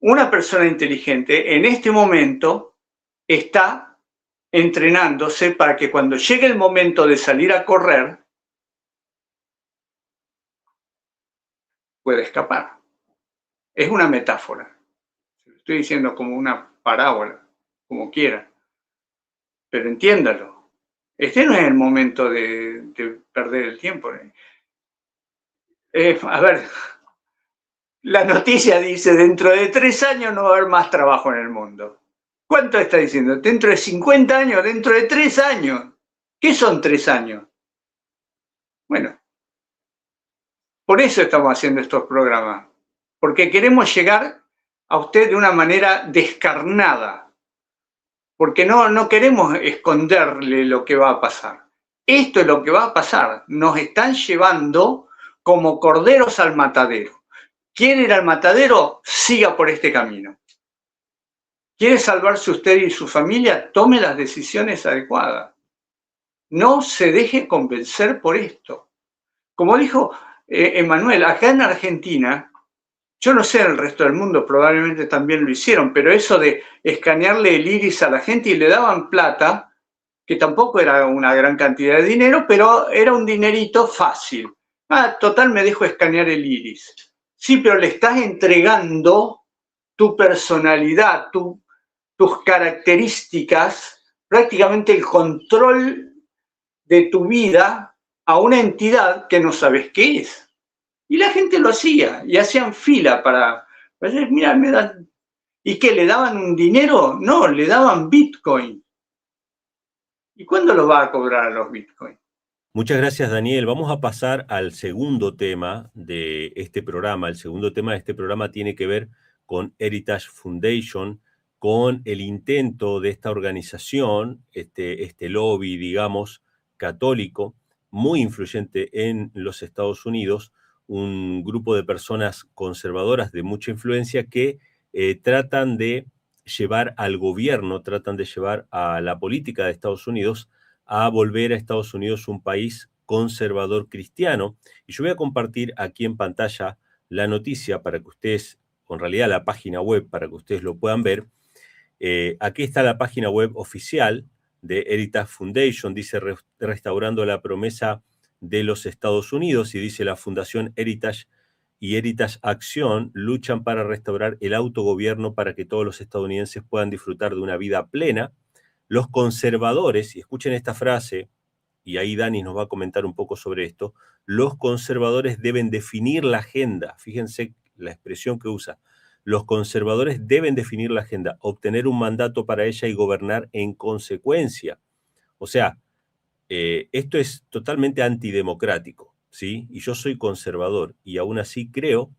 Una persona inteligente en este momento está entrenándose para que cuando llegue el momento de salir a correr pueda escapar. Es una metáfora. Lo estoy diciendo como una parábola, como quiera. Pero entiéndalo. Este no es el momento de perder el tiempo. A ver, la noticia dice, dentro de 3 años no va a haber más trabajo en el mundo. ¿Cuánto está diciendo? ¿Dentro de 50 años? ¿Dentro de 3 años? ¿Qué son 3 años? Bueno, por eso estamos haciendo estos programas. Porque queremos llegar a usted de una manera descarnada. Porque no queremos esconderle lo que va a pasar. Esto es lo que va a pasar. Nos están llevando como corderos al matadero. ¿Quiere ir al matadero? Siga por este camino. ¿Quiere salvarse usted y su familia? Tome las decisiones adecuadas. No se deje convencer por esto. Como dijo Emanuel, acá en Argentina, yo no sé en el resto del mundo, probablemente también lo hicieron, pero eso de escanearle el iris a la gente y le daban plata, que tampoco era una gran cantidad de dinero, pero era un dinerito fácil. Total, me dejo escanear el iris. Sí, pero le estás entregando tu personalidad, tus características, prácticamente el control de tu vida a una entidad que no sabes qué es. Y la gente lo hacía, y hacían fila para decir, mira, me dan. ¿Y qué? ¿Le daban un dinero? No, le daban Bitcoin. ¿Y cuándo los va a cobrar a los Bitcoin? Muchas gracias, Daniel. Vamos a pasar al segundo tema de este programa. El segundo tema de este programa tiene que ver con Heritage Foundation, con el intento de esta organización, este lobby, digamos, católico, muy influyente en los Estados Unidos, un grupo de personas conservadoras de mucha influencia que tratan de llevar al gobierno, tratan de llevar a la política de Estados Unidos a volver a Estados Unidos un país conservador cristiano. Y yo voy a compartir aquí en pantalla la noticia para que ustedes, en realidad la página web, para que ustedes lo puedan ver. Aquí está la página web oficial de Heritage Foundation, dice restaurando la promesa de los Estados Unidos, y dice la Fundación Heritage y Heritage Acción luchan para restaurar el autogobierno para que todos los estadounidenses puedan disfrutar de una vida plena. Los conservadores, y escuchen esta frase, y ahí Dani nos va a comentar un poco sobre esto, los conservadores deben definir la agenda, fíjense la expresión que usa, los conservadores deben definir la agenda, obtener un mandato para ella y gobernar en consecuencia. O sea, esto es totalmente antidemocrático, ¿sí? Y yo soy conservador, y aún así creo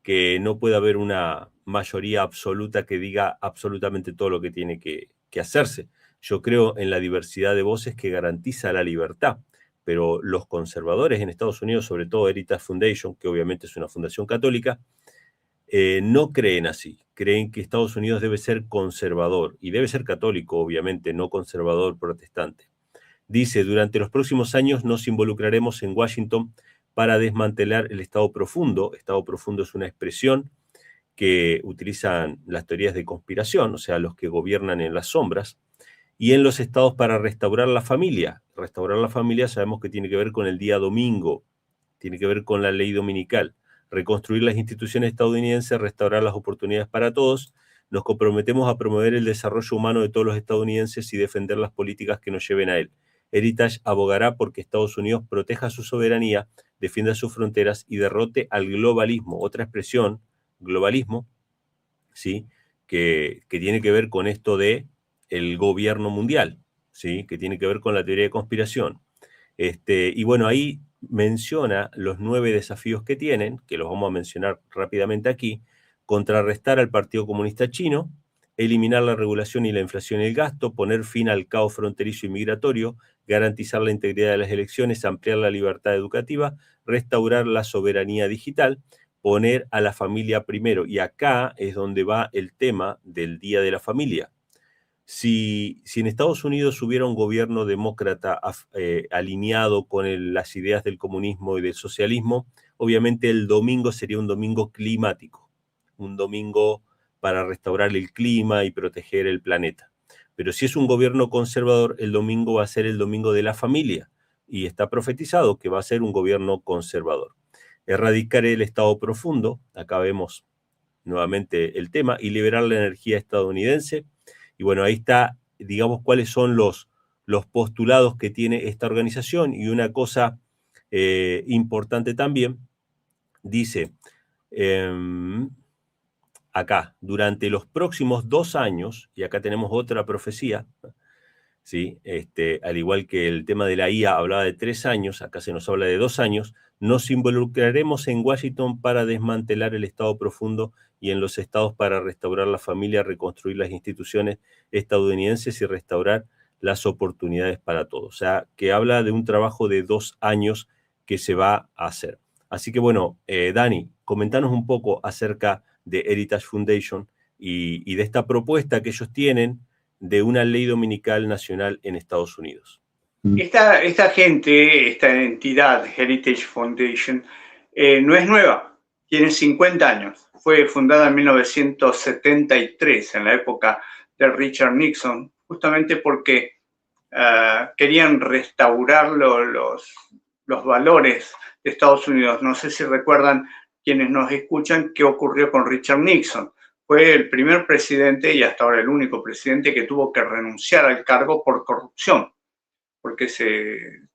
que no puede haber una mayoría absoluta que diga absolutamente todo lo que tiene que hacerse. Yo creo en la diversidad de voces que garantiza la libertad, pero los conservadores en Estados Unidos, sobre todo Heritage Foundation, que obviamente es una fundación católica, no creen así. Creen que Estados Unidos debe ser conservador, y debe ser católico, obviamente, no conservador protestante. Dice, durante los próximos años nos involucraremos en Washington para desmantelar el Estado profundo. Estado profundo es una expresión que utilizan las teorías de conspiración, o sea, los que gobiernan en las sombras, y en los estados para restaurar la familia. Restaurar la familia sabemos que tiene que ver con el día domingo, tiene que ver con la ley dominical. Reconstruir las instituciones estadounidenses, restaurar las oportunidades para todos. Nos comprometemos a promover el desarrollo humano de todos los estadounidenses y defender las políticas que nos lleven a él. Heritage abogará porque Estados Unidos proteja su soberanía, defienda sus fronteras y derrote al globalismo. Otra expresión, globalismo, ¿sí? que tiene que ver con esto de el gobierno mundial, ¿sí? Que tiene que ver con la teoría de conspiración. Y bueno, ahí menciona los 9 desafíos que tienen, que los vamos a mencionar rápidamente aquí: contrarrestar al Partido Comunista Chino, eliminar la regulación y la inflación y el gasto, poner fin al caos fronterizo y migratorio, garantizar la integridad de las elecciones, ampliar la libertad educativa, restaurar la soberanía digital, poner a la familia primero. Y acá es donde va el tema del Día de la Familia. Si en Estados Unidos hubiera un gobierno demócrata alineado con las ideas del comunismo y del socialismo, obviamente el domingo sería un domingo climático, un domingo para restaurar el clima y proteger el planeta. Pero si es un gobierno conservador, el domingo va a ser el domingo de la familia, y está profetizado que va a ser un gobierno conservador. Erradicar el Estado profundo, acá vemos nuevamente el tema, y liberar la energía estadounidense. Y bueno, ahí está, digamos, cuáles son los postulados que tiene esta organización. Y una cosa importante también, dice acá, durante los próximos 2 años, y acá tenemos otra profecía, ¿sí? Al igual que el tema de la IA hablaba de 3 años, acá se nos habla de 2 años, nos involucraremos en Washington para desmantelar el Estado profundo y en los estados para restaurar la familia, reconstruir las instituciones estadounidenses y restaurar las oportunidades para todos. O sea, que habla de un trabajo de 2 años que se va a hacer. Así que bueno, Dani, comentanos un poco acerca de Heritage Foundation y de esta propuesta que ellos tienen de una ley dominical nacional en Estados Unidos. Esta gente, esta entidad, Heritage Foundation, no es nueva, tiene 50 años. Fue fundada en 1973, en la época de Richard Nixon, justamente porque querían restaurar los valores de Estados Unidos. No sé si recuerdan quienes nos escuchan qué ocurrió con Richard Nixon. Fue el primer presidente y hasta ahora el único presidente que tuvo que renunciar al cargo por corrupción, porque se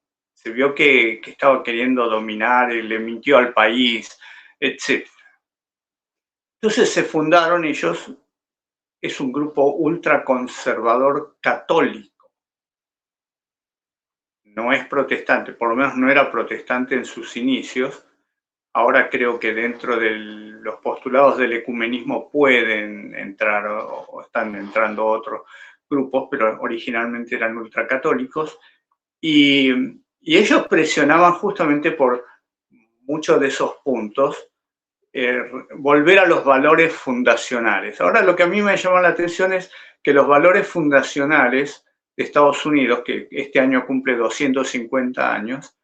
vio que estaba queriendo dominar, le mintió al país, etc. Entonces se fundaron ellos, es un grupo ultraconservador católico. No es protestante, por lo menos no era protestante en sus inicios. Ahora creo que dentro de los postulados del ecumenismo pueden entrar o están entrando otros grupos, pero originalmente eran ultracatólicos. Y ellos presionaban justamente por muchos de esos puntos, volver a los valores fundacionales. Ahora lo que a mí me llama la atención es que los valores fundacionales de Estados Unidos, que este año cumple 250 años,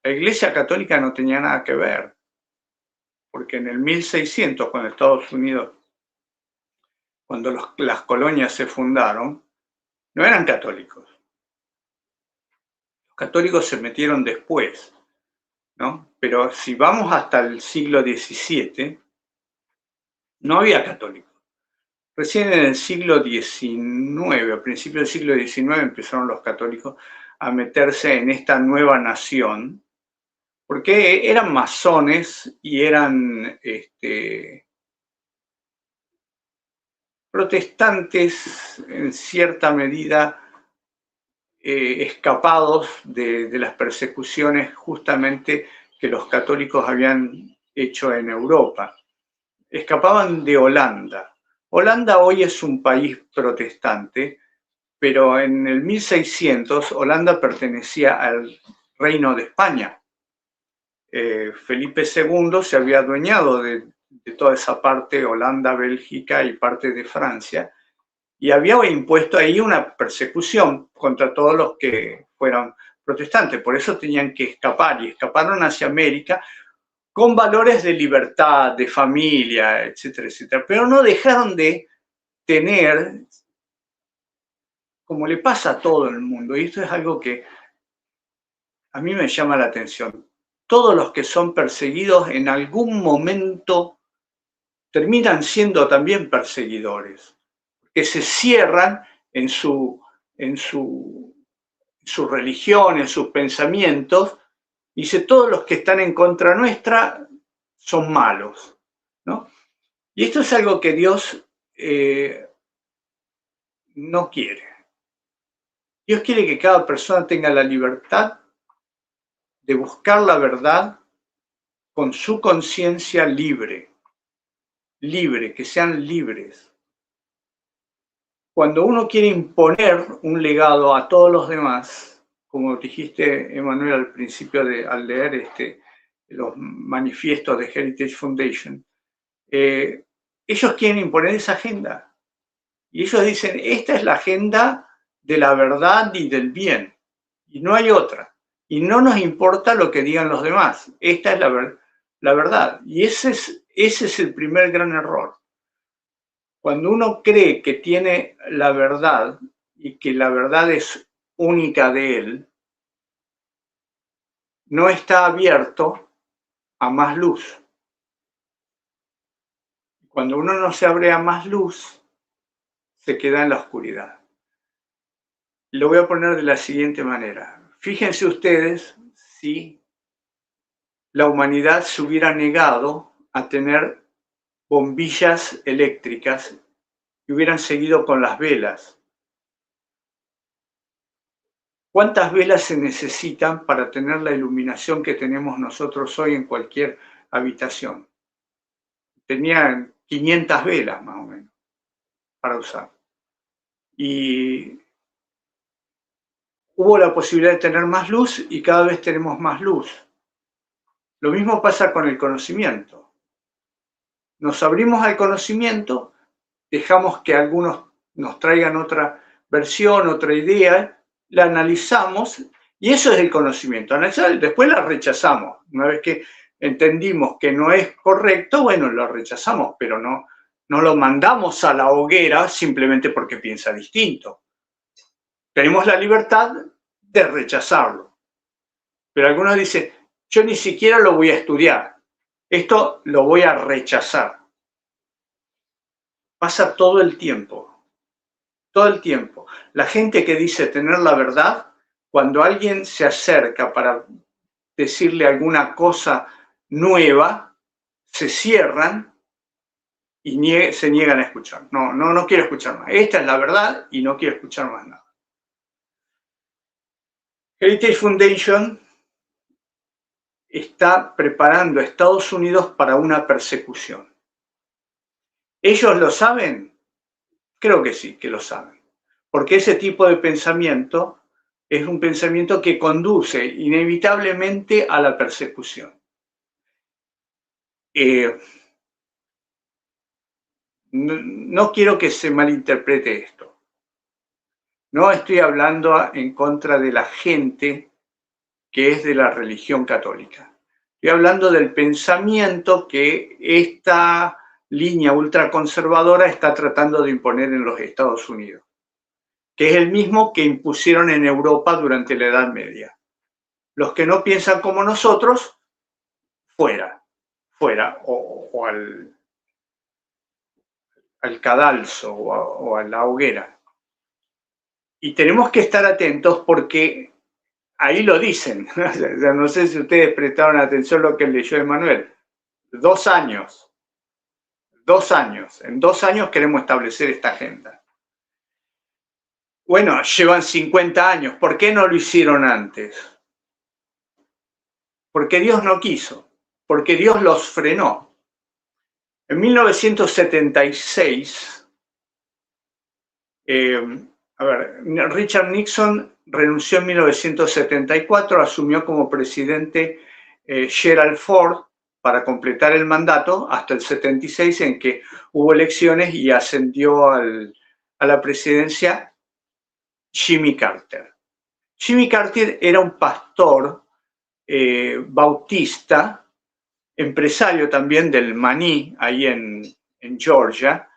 la Iglesia Católica no tenía nada que ver, porque en el 1600, cuando Estados Unidos, cuando las colonias se fundaron, no eran católicos. Los católicos se metieron después, ¿no? Pero si vamos hasta el siglo XVII, no había católicos. Recién en el siglo XIX, a principios del siglo XIX, empezaron los católicos a meterse en esta nueva nación, porque eran masones y eran protestantes en cierta medida, escapados de las persecuciones justamente que los católicos habían hecho en Europa. Escapaban de Holanda. Holanda hoy es un país protestante, pero en el 1600 Holanda pertenecía al Reino de España. Felipe II se había adueñado de toda esa parte, Holanda, Bélgica y parte de Francia, y había impuesto ahí una persecución contra todos los que fueran protestantes. Por eso tenían que escapar, y escaparon hacia América, con valores de libertad, de familia, etcétera, etcétera. Pero no dejaron de tener, como le pasa a todo el mundo, y esto es algo que a mí me llama la atención, todos los que son perseguidos en algún momento terminan siendo también perseguidores, que se cierran en su religión, en sus pensamientos. Dice, todos los que están en contra nuestra son malos, ¿no? Y esto es algo que Dios no quiere. Dios quiere que cada persona tenga la libertad de buscar la verdad con su conciencia libre, que sean libres. Cuando uno quiere imponer un legado a todos los demás, como dijiste, Emanuel, al principio al leer los manifiestos de Heritage Foundation, ellos quieren imponer esa agenda. Y ellos dicen, esta es la agenda de la verdad y del bien, y no hay otra. Y no nos importa lo que digan los demás, esta es la verdad. Y ese es el primer gran error. Cuando uno cree que tiene la verdad y que la verdad es única de él, no está abierto a más luz. Cuando uno no se abre a más luz, se queda en la oscuridad. Lo voy a poner de la siguiente manera. Fíjense ustedes si la humanidad se hubiera negado a tener bombillas eléctricas y hubieran seguido con las velas. ¿Cuántas velas se necesitan para tener la iluminación que tenemos nosotros hoy en cualquier habitación? Tenían 500 velas más o menos para usar. Y hubo la posibilidad de tener más luz y cada vez tenemos más luz. Lo mismo pasa con el conocimiento. Nos abrimos al conocimiento, dejamos que algunos nos traigan otra versión, otra idea, la analizamos y eso es el conocimiento. Después la rechazamos. Una vez que entendimos que no es correcto, bueno, lo rechazamos, pero no lo mandamos a la hoguera simplemente porque piensa distinto. Tenemos la libertad de rechazarlo. Pero algunos dicen, yo ni siquiera lo voy a estudiar, esto lo voy a rechazar. Pasa todo el tiempo, todo el tiempo. La gente que dice tener la verdad, cuando alguien se acerca para decirle alguna cosa nueva, se cierran y se niegan a escuchar. No quiero escuchar más. Esta es la verdad y no quiero escuchar más nada. Heritage Foundation está preparando a Estados Unidos para una persecución. ¿Ellos lo saben? Creo que sí, que lo saben. Porque ese tipo de pensamiento es un pensamiento que conduce inevitablemente a la persecución. No quiero que se malinterprete esto. No estoy hablando en contra de la gente que es de la religión católica. Estoy hablando del pensamiento que esta línea ultraconservadora está tratando de imponer en los Estados Unidos, que es el mismo que impusieron en Europa durante la Edad Media. Los que no piensan como nosotros, fuera, o al cadalso o a la hoguera. Y tenemos que estar atentos porque ahí lo dicen. No sé si ustedes prestaron atención a lo que leyó Emanuel. 2 años. 2 años. En 2 años queremos establecer esta agenda. Bueno, llevan 50 años. ¿Por qué no lo hicieron antes? Porque Dios no quiso. Porque Dios los frenó. En 1976, Richard Nixon renunció en 1974, asumió como presidente Gerald Ford para completar el mandato hasta el 76, en que hubo elecciones y ascendió a la presidencia Jimmy Carter. Jimmy Carter era un pastor bautista empresario también del maní, ahí en Georgia,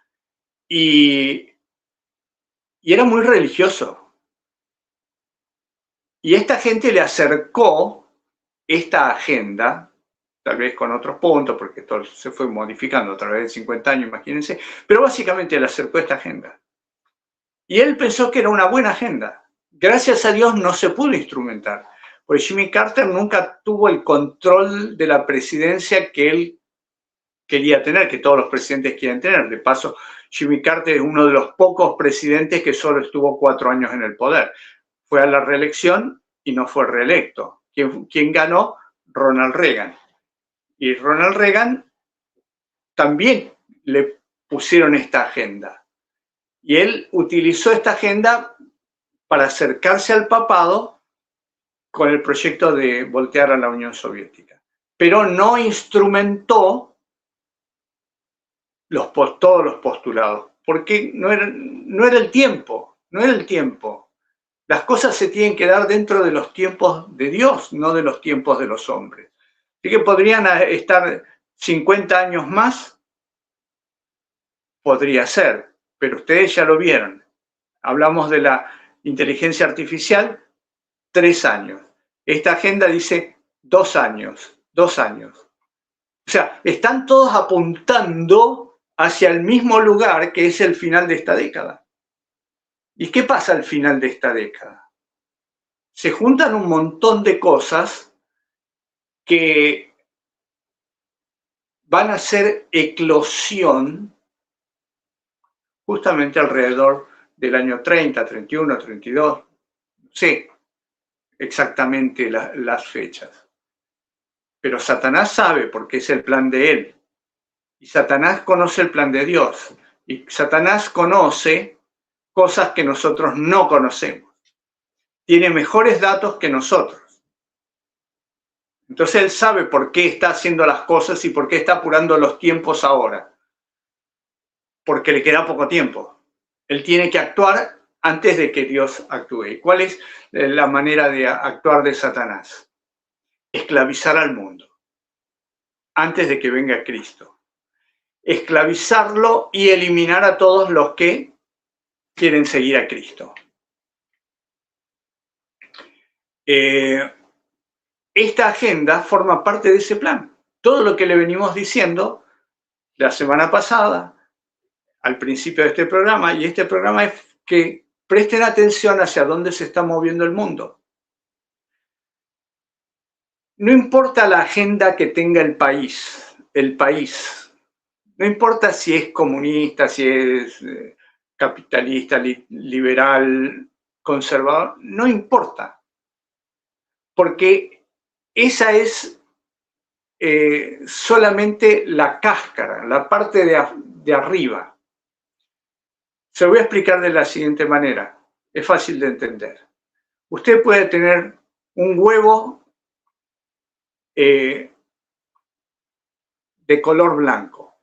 y era muy religioso. Y esta gente le acercó esta agenda, tal vez con otros puntos, porque esto se fue modificando a través de 50 años, imagínense, pero básicamente le acercó esta agenda. Y él pensó que era una buena agenda. Gracias a Dios no se pudo instrumentar, porque Jimmy Carter nunca tuvo el control de la presidencia que él quería tener, que todos los presidentes quieren tener. De paso, Jimmy Carter es uno de los pocos presidentes que solo estuvo 4 años en el poder. Fue a la reelección y no fue reelecto. ¿Quién ganó? Ronald Reagan. Y Ronald Reagan también le pusieron esta agenda. Y él utilizó esta agenda para acercarse al papado con el proyecto de voltear a la Unión Soviética. Pero no instrumentó todos los postulados, porque no era el tiempo, no era el tiempo. Las cosas se tienen que dar dentro de los tiempos de Dios, no de los tiempos de los hombres. Así que podrían estar 50 años más, podría ser, pero ustedes ya lo vieron. Hablamos de la inteligencia artificial, 3 años. Esta agenda dice 2 años, 2 años. O sea, están todos apuntando hacia el mismo lugar que es el final de esta década. ¿Y qué pasa al final de esta década? Se juntan un montón de cosas que van a ser eclosión justamente alrededor del año 30, 31, 32. No sé exactamente las fechas. Pero Satanás sabe porque es el plan de él. Y Satanás conoce el plan de Dios. Y Satanás conoce cosas que nosotros no conocemos. Tiene mejores datos que nosotros. Entonces él sabe por qué está haciendo las cosas y por qué está apurando los tiempos ahora. Porque le queda poco tiempo. Él tiene que actuar antes de que Dios actúe. ¿Y cuál es la manera de actuar de Satanás? Esclavizar al mundo antes de que venga Cristo. Esclavizarlo y eliminar a todos los que quieren seguir a Cristo. Esta agenda forma parte de ese plan. Todo lo que le venimos diciendo la semana pasada, al principio de este programa, y este programa es que presten atención hacia dónde se está moviendo el mundo. No importa la agenda que tenga el país. No importa si es comunista, si es capitalista, liberal, conservador, no importa. Porque esa es solamente la cáscara, la parte de arriba. Se lo voy a explicar de la siguiente manera. Es fácil de entender. Usted puede tener un huevo de color blanco,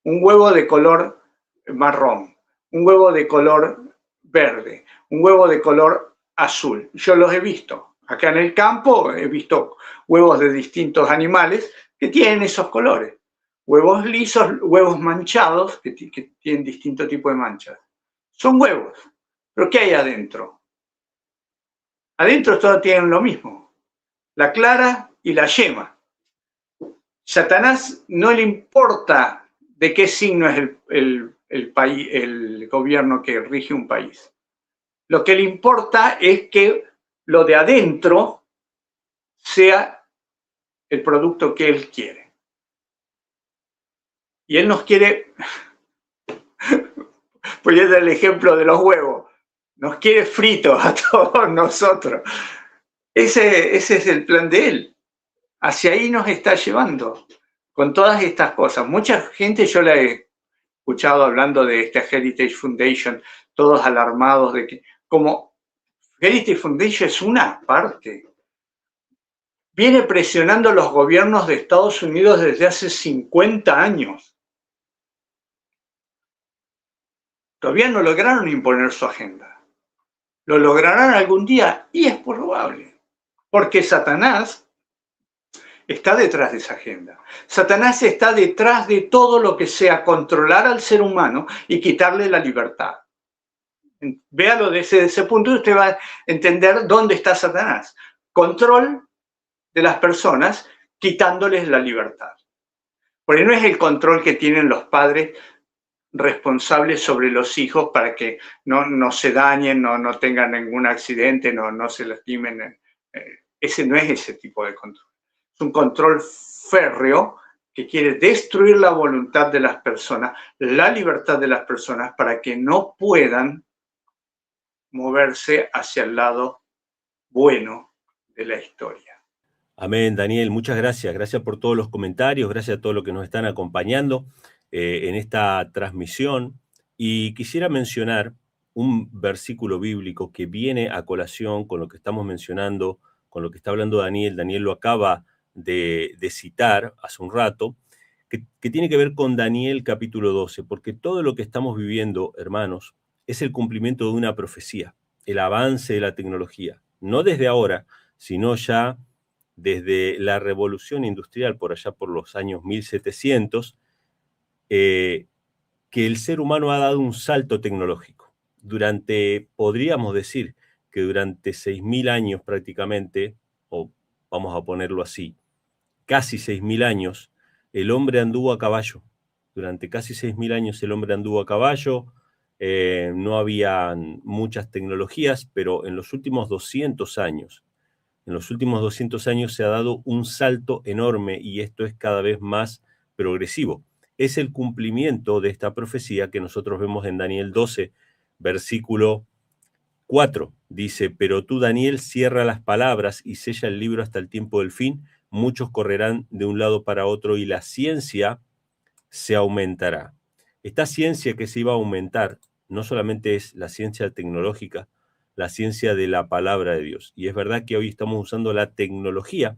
un huevo de color marrón, un huevo de color verde, un huevo de color azul. Yo los he visto. Acá en el campo he visto huevos de distintos animales que tienen esos colores. Huevos lisos, huevos manchados, que tienen distinto tipo de manchas. Son huevos. ¿Pero qué hay adentro? Adentro todos tienen lo mismo. La clara y la yema. Satanás no le importa de qué signo es el gobierno que rige un país. Lo que le importa es que lo de adentro sea el producto que él quiere. Y él nos quiere, poniendo el ejemplo de los huevos, nos quiere fritos a todos nosotros. Ese es el plan de él. Hacia ahí nos está llevando con todas estas cosas. Mucha gente yo la he escuchado hablando de esta Heritage Foundation, todos alarmados de que, como Heritage Foundation es una parte, viene presionando a los gobiernos de Estados Unidos desde hace 50 años. Todavía no lograron imponer su agenda. Lo lograrán algún día y es probable, porque Satanás está detrás de esa agenda. Satanás está detrás de todo lo que sea controlar al ser humano y quitarle la libertad. Véalo desde ese punto y usted va a entender dónde está Satanás. Control de las personas, quitándoles la libertad. Porque no es el control que tienen los padres responsables sobre los hijos para que no se dañen, no tengan ningún accidente, no se lastimen. Ese no es ese tipo de control. Es un control férreo que quiere destruir la voluntad de las personas, la libertad de las personas, para que no puedan moverse hacia el lado bueno de la historia. Amén, Daniel, muchas gracias. Gracias por todos los comentarios, gracias a todos los que nos están acompañando en esta transmisión. Y quisiera mencionar un versículo bíblico que viene a colación con lo que estamos mencionando, con lo que está hablando Daniel. Daniel lo acaba de citar hace un rato, que tiene que ver con Daniel capítulo 12, porque todo lo que estamos viviendo, hermanos, es el cumplimiento de una profecía, el avance de la tecnología, no desde ahora, sino ya desde la revolución industrial por allá por los años 1700, que el ser humano ha dado un salto tecnológico. Podríamos decir que durante 6.000 años prácticamente, o vamos a ponerlo así, casi 6.000 años, el hombre anduvo a caballo. Durante casi 6.000 años el hombre anduvo a caballo, no había muchas tecnologías, pero en los últimos 200 años se ha dado un salto enorme y esto es cada vez más progresivo. Es el cumplimiento de esta profecía que nosotros vemos en Daniel 12, versículo 4. Dice, pero tú, Daniel, cierra las palabras y sella el libro hasta el tiempo del fin. Muchos correrán de un lado para otro y la ciencia se aumentará. Esta ciencia que se iba a aumentar no solamente es la ciencia tecnológica, la ciencia de la palabra de Dios. Y es verdad que hoy estamos usando la tecnología,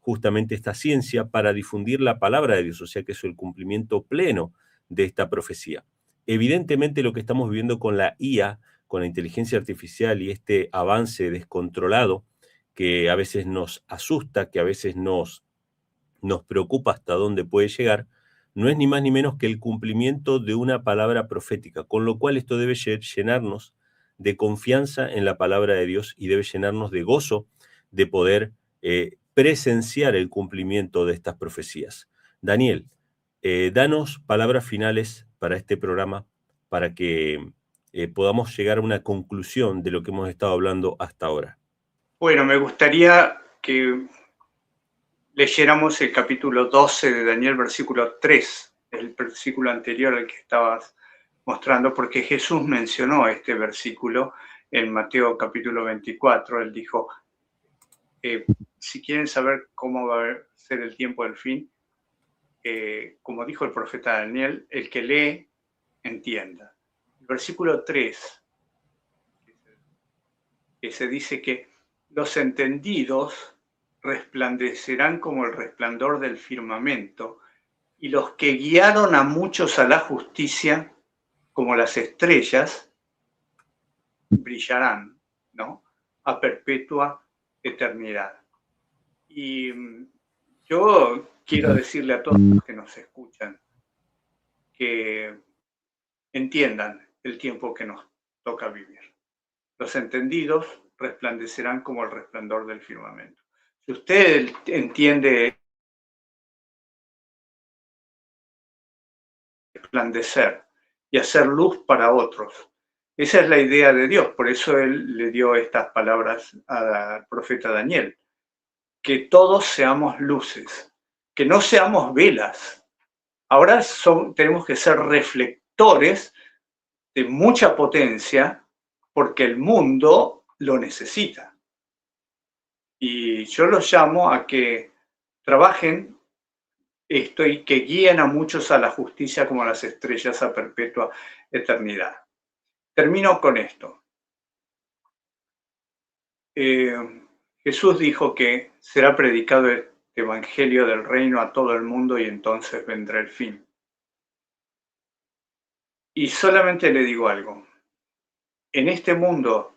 justamente esta ciencia, para difundir la palabra de Dios, o sea que es el cumplimiento pleno de esta profecía. Evidentemente lo que estamos viviendo con la IA, con la inteligencia artificial y este avance descontrolado, que a veces nos asusta, que a veces nos preocupa hasta dónde puede llegar, no es ni más ni menos que el cumplimiento de una palabra profética, con lo cual esto debe llenarnos de confianza en la palabra de Dios y debe llenarnos de gozo de poder presenciar el cumplimiento de estas profecías. Daniel, danos palabras finales para este programa, para que podamos llegar a una conclusión de lo que hemos estado hablando hasta ahora. Bueno, me gustaría que leyéramos el capítulo 12 de Daniel, versículo 3, el versículo anterior al que estabas mostrando, porque Jesús mencionó este versículo en Mateo capítulo 24. Él dijo, si quieren saber cómo va a ser el tiempo del fin, como dijo el profeta Daniel, el que lee, entienda. El versículo 3, que se dice que los entendidos resplandecerán como el resplandor del firmamento, y los que guiaron a muchos a la justicia, como las estrellas, brillarán, ¿no?, a perpetua eternidad. Y yo quiero decirle a todos los que nos escuchan que entiendan el tiempo que nos toca vivir. Los entendidos resplandecerán como el resplandor del firmamento. Si usted entiende resplandecer y hacer luz para otros, esa es la idea de Dios. Por eso Él le dio estas palabras al profeta Daniel. Que todos seamos luces, que no seamos velas. Ahora tenemos que ser reflectores de mucha potencia porque el mundo lo necesita. Y yo los llamo a que trabajen esto y que guíen a muchos a la justicia como las estrellas a perpetua eternidad. Termino con esto. Jesús dijo que será predicado el evangelio del reino a todo el mundo y entonces vendrá el fin. Y solamente le digo algo. En este mundo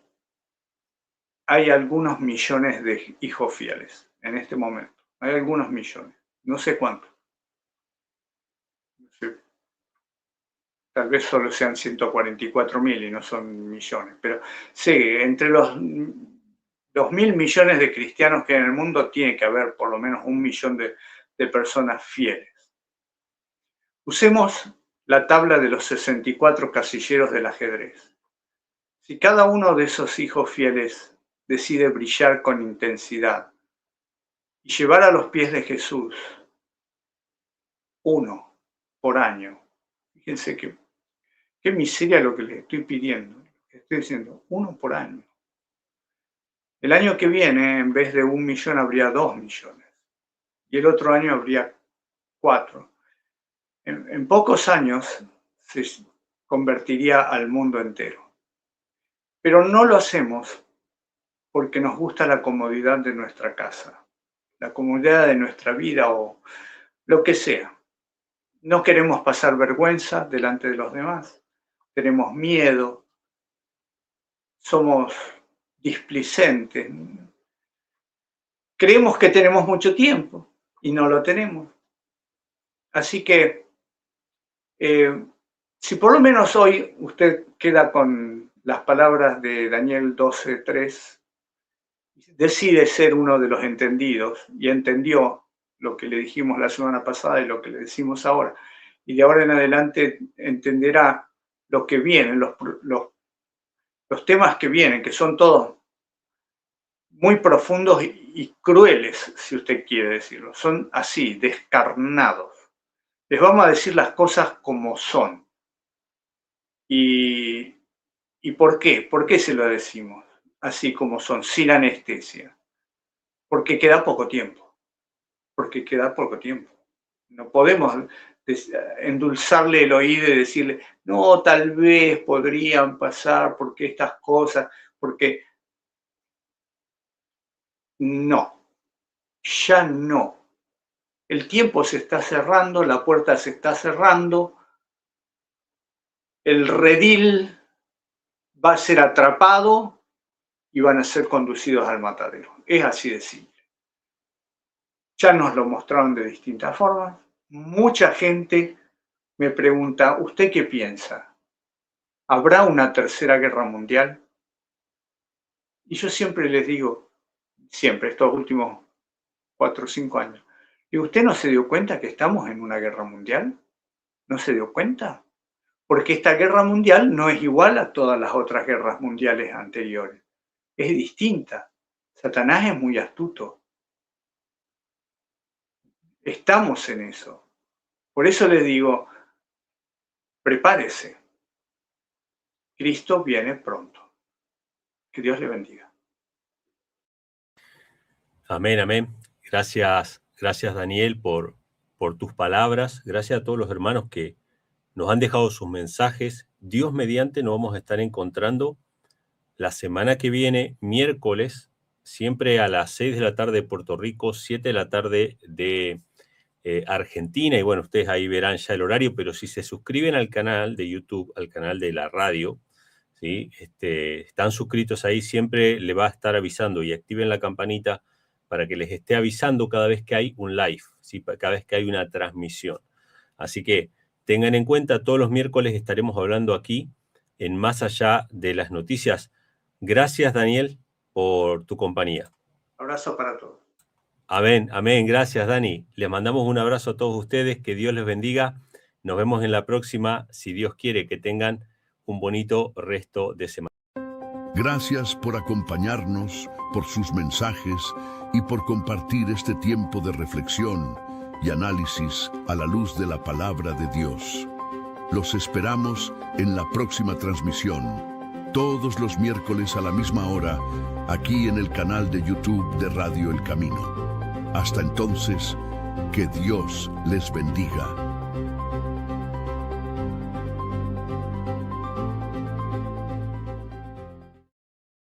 hay algunos millones de hijos fieles en este momento. Hay algunos millones, no sé cuántos. No sé, tal vez solo sean 144.000 y no son millones, pero sí, entre los 2.000 millones de cristianos que hay en el mundo tiene que haber por lo menos 1 millón de personas fieles. Usemos la tabla de los 64 casilleros del ajedrez. Si cada uno de esos hijos fieles decide brillar con intensidad y llevar a los pies de Jesús uno por año, fíjense qué miseria lo que le estoy pidiendo. Estoy diciendo, uno por año. El año que viene, en vez de 1 millón, habría 2 millones. Y el otro año habría 4. En pocos años se convertiría al mundo entero. Pero no lo hacemos porque nos gusta la comodidad de nuestra casa, la comodidad de nuestra vida o lo que sea. No queremos pasar vergüenza delante de los demás. Tenemos miedo. Somos displicentes. Creemos que tenemos mucho tiempo y no lo tenemos. Así que si por lo menos hoy usted queda con las palabras de Daniel 12:3, decide ser uno de los entendidos y entendió lo que le dijimos la semana pasada y lo que le decimos ahora, y de ahora en adelante entenderá lo que viene, los temas que vienen, que son todos muy profundos y crueles, si usted quiere decirlo. Son así, descarnados. Les vamos a decir las cosas como son. ¿Y por qué? ¿Por qué se lo decimos así como son, sin anestesia? Porque queda poco tiempo. Porque queda poco tiempo. No podemos endulzarle el oído y decirle, no, tal vez podrían pasar porque estas cosas, porque no, ya no. El tiempo se está cerrando, la puerta se está cerrando, el redil va a ser atrapado y van a ser conducidos al matadero. Es así de simple. Ya nos lo mostraron de distintas formas. Mucha gente me pregunta, ¿usted qué piensa? ¿Habrá una tercera guerra mundial? Y yo siempre les digo, siempre, estos últimos 4 o 5 años, ¿y usted no se dio cuenta que estamos en una guerra mundial? ¿No se dio cuenta? Porque esta guerra mundial no es igual a todas las otras guerras mundiales anteriores. Es distinta. Satanás es muy astuto. Estamos en eso. Por eso les digo, prepárese. Cristo viene pronto. Que Dios le bendiga. Amén, amén. Gracias, Daniel, por tus palabras. Gracias a todos los hermanos que nos han dejado sus mensajes. Dios mediante nos vamos a estar encontrando la semana que viene, miércoles, siempre a las 6 de la tarde de Puerto Rico, 7 de la tarde de Argentina. Y bueno, ustedes ahí verán ya el horario, pero si se suscriben al canal de YouTube, al canal de la radio, ¿sí? Están suscritos ahí, siempre le va a estar avisando, y activen la campanita para que les esté avisando cada vez que hay un live, ¿sí? Cada vez que hay una transmisión. Así que tengan en cuenta, todos los miércoles estaremos hablando aquí en Más Allá de las Noticias. Gracias, Daniel, por tu compañía. Abrazo para todos. Amén, amén. Gracias, Dani. Les mandamos un abrazo a todos ustedes. Que Dios les bendiga. Nos vemos en la próxima. Si Dios quiere, que tengan un bonito resto de semana. Gracias por acompañarnos, por sus mensajes y por compartir este tiempo de reflexión y análisis a la luz de la palabra de Dios. Los esperamos en la próxima transmisión, todos los miércoles a la misma hora, aquí en el canal de YouTube de Radio El Camino. Hasta entonces, que Dios les bendiga.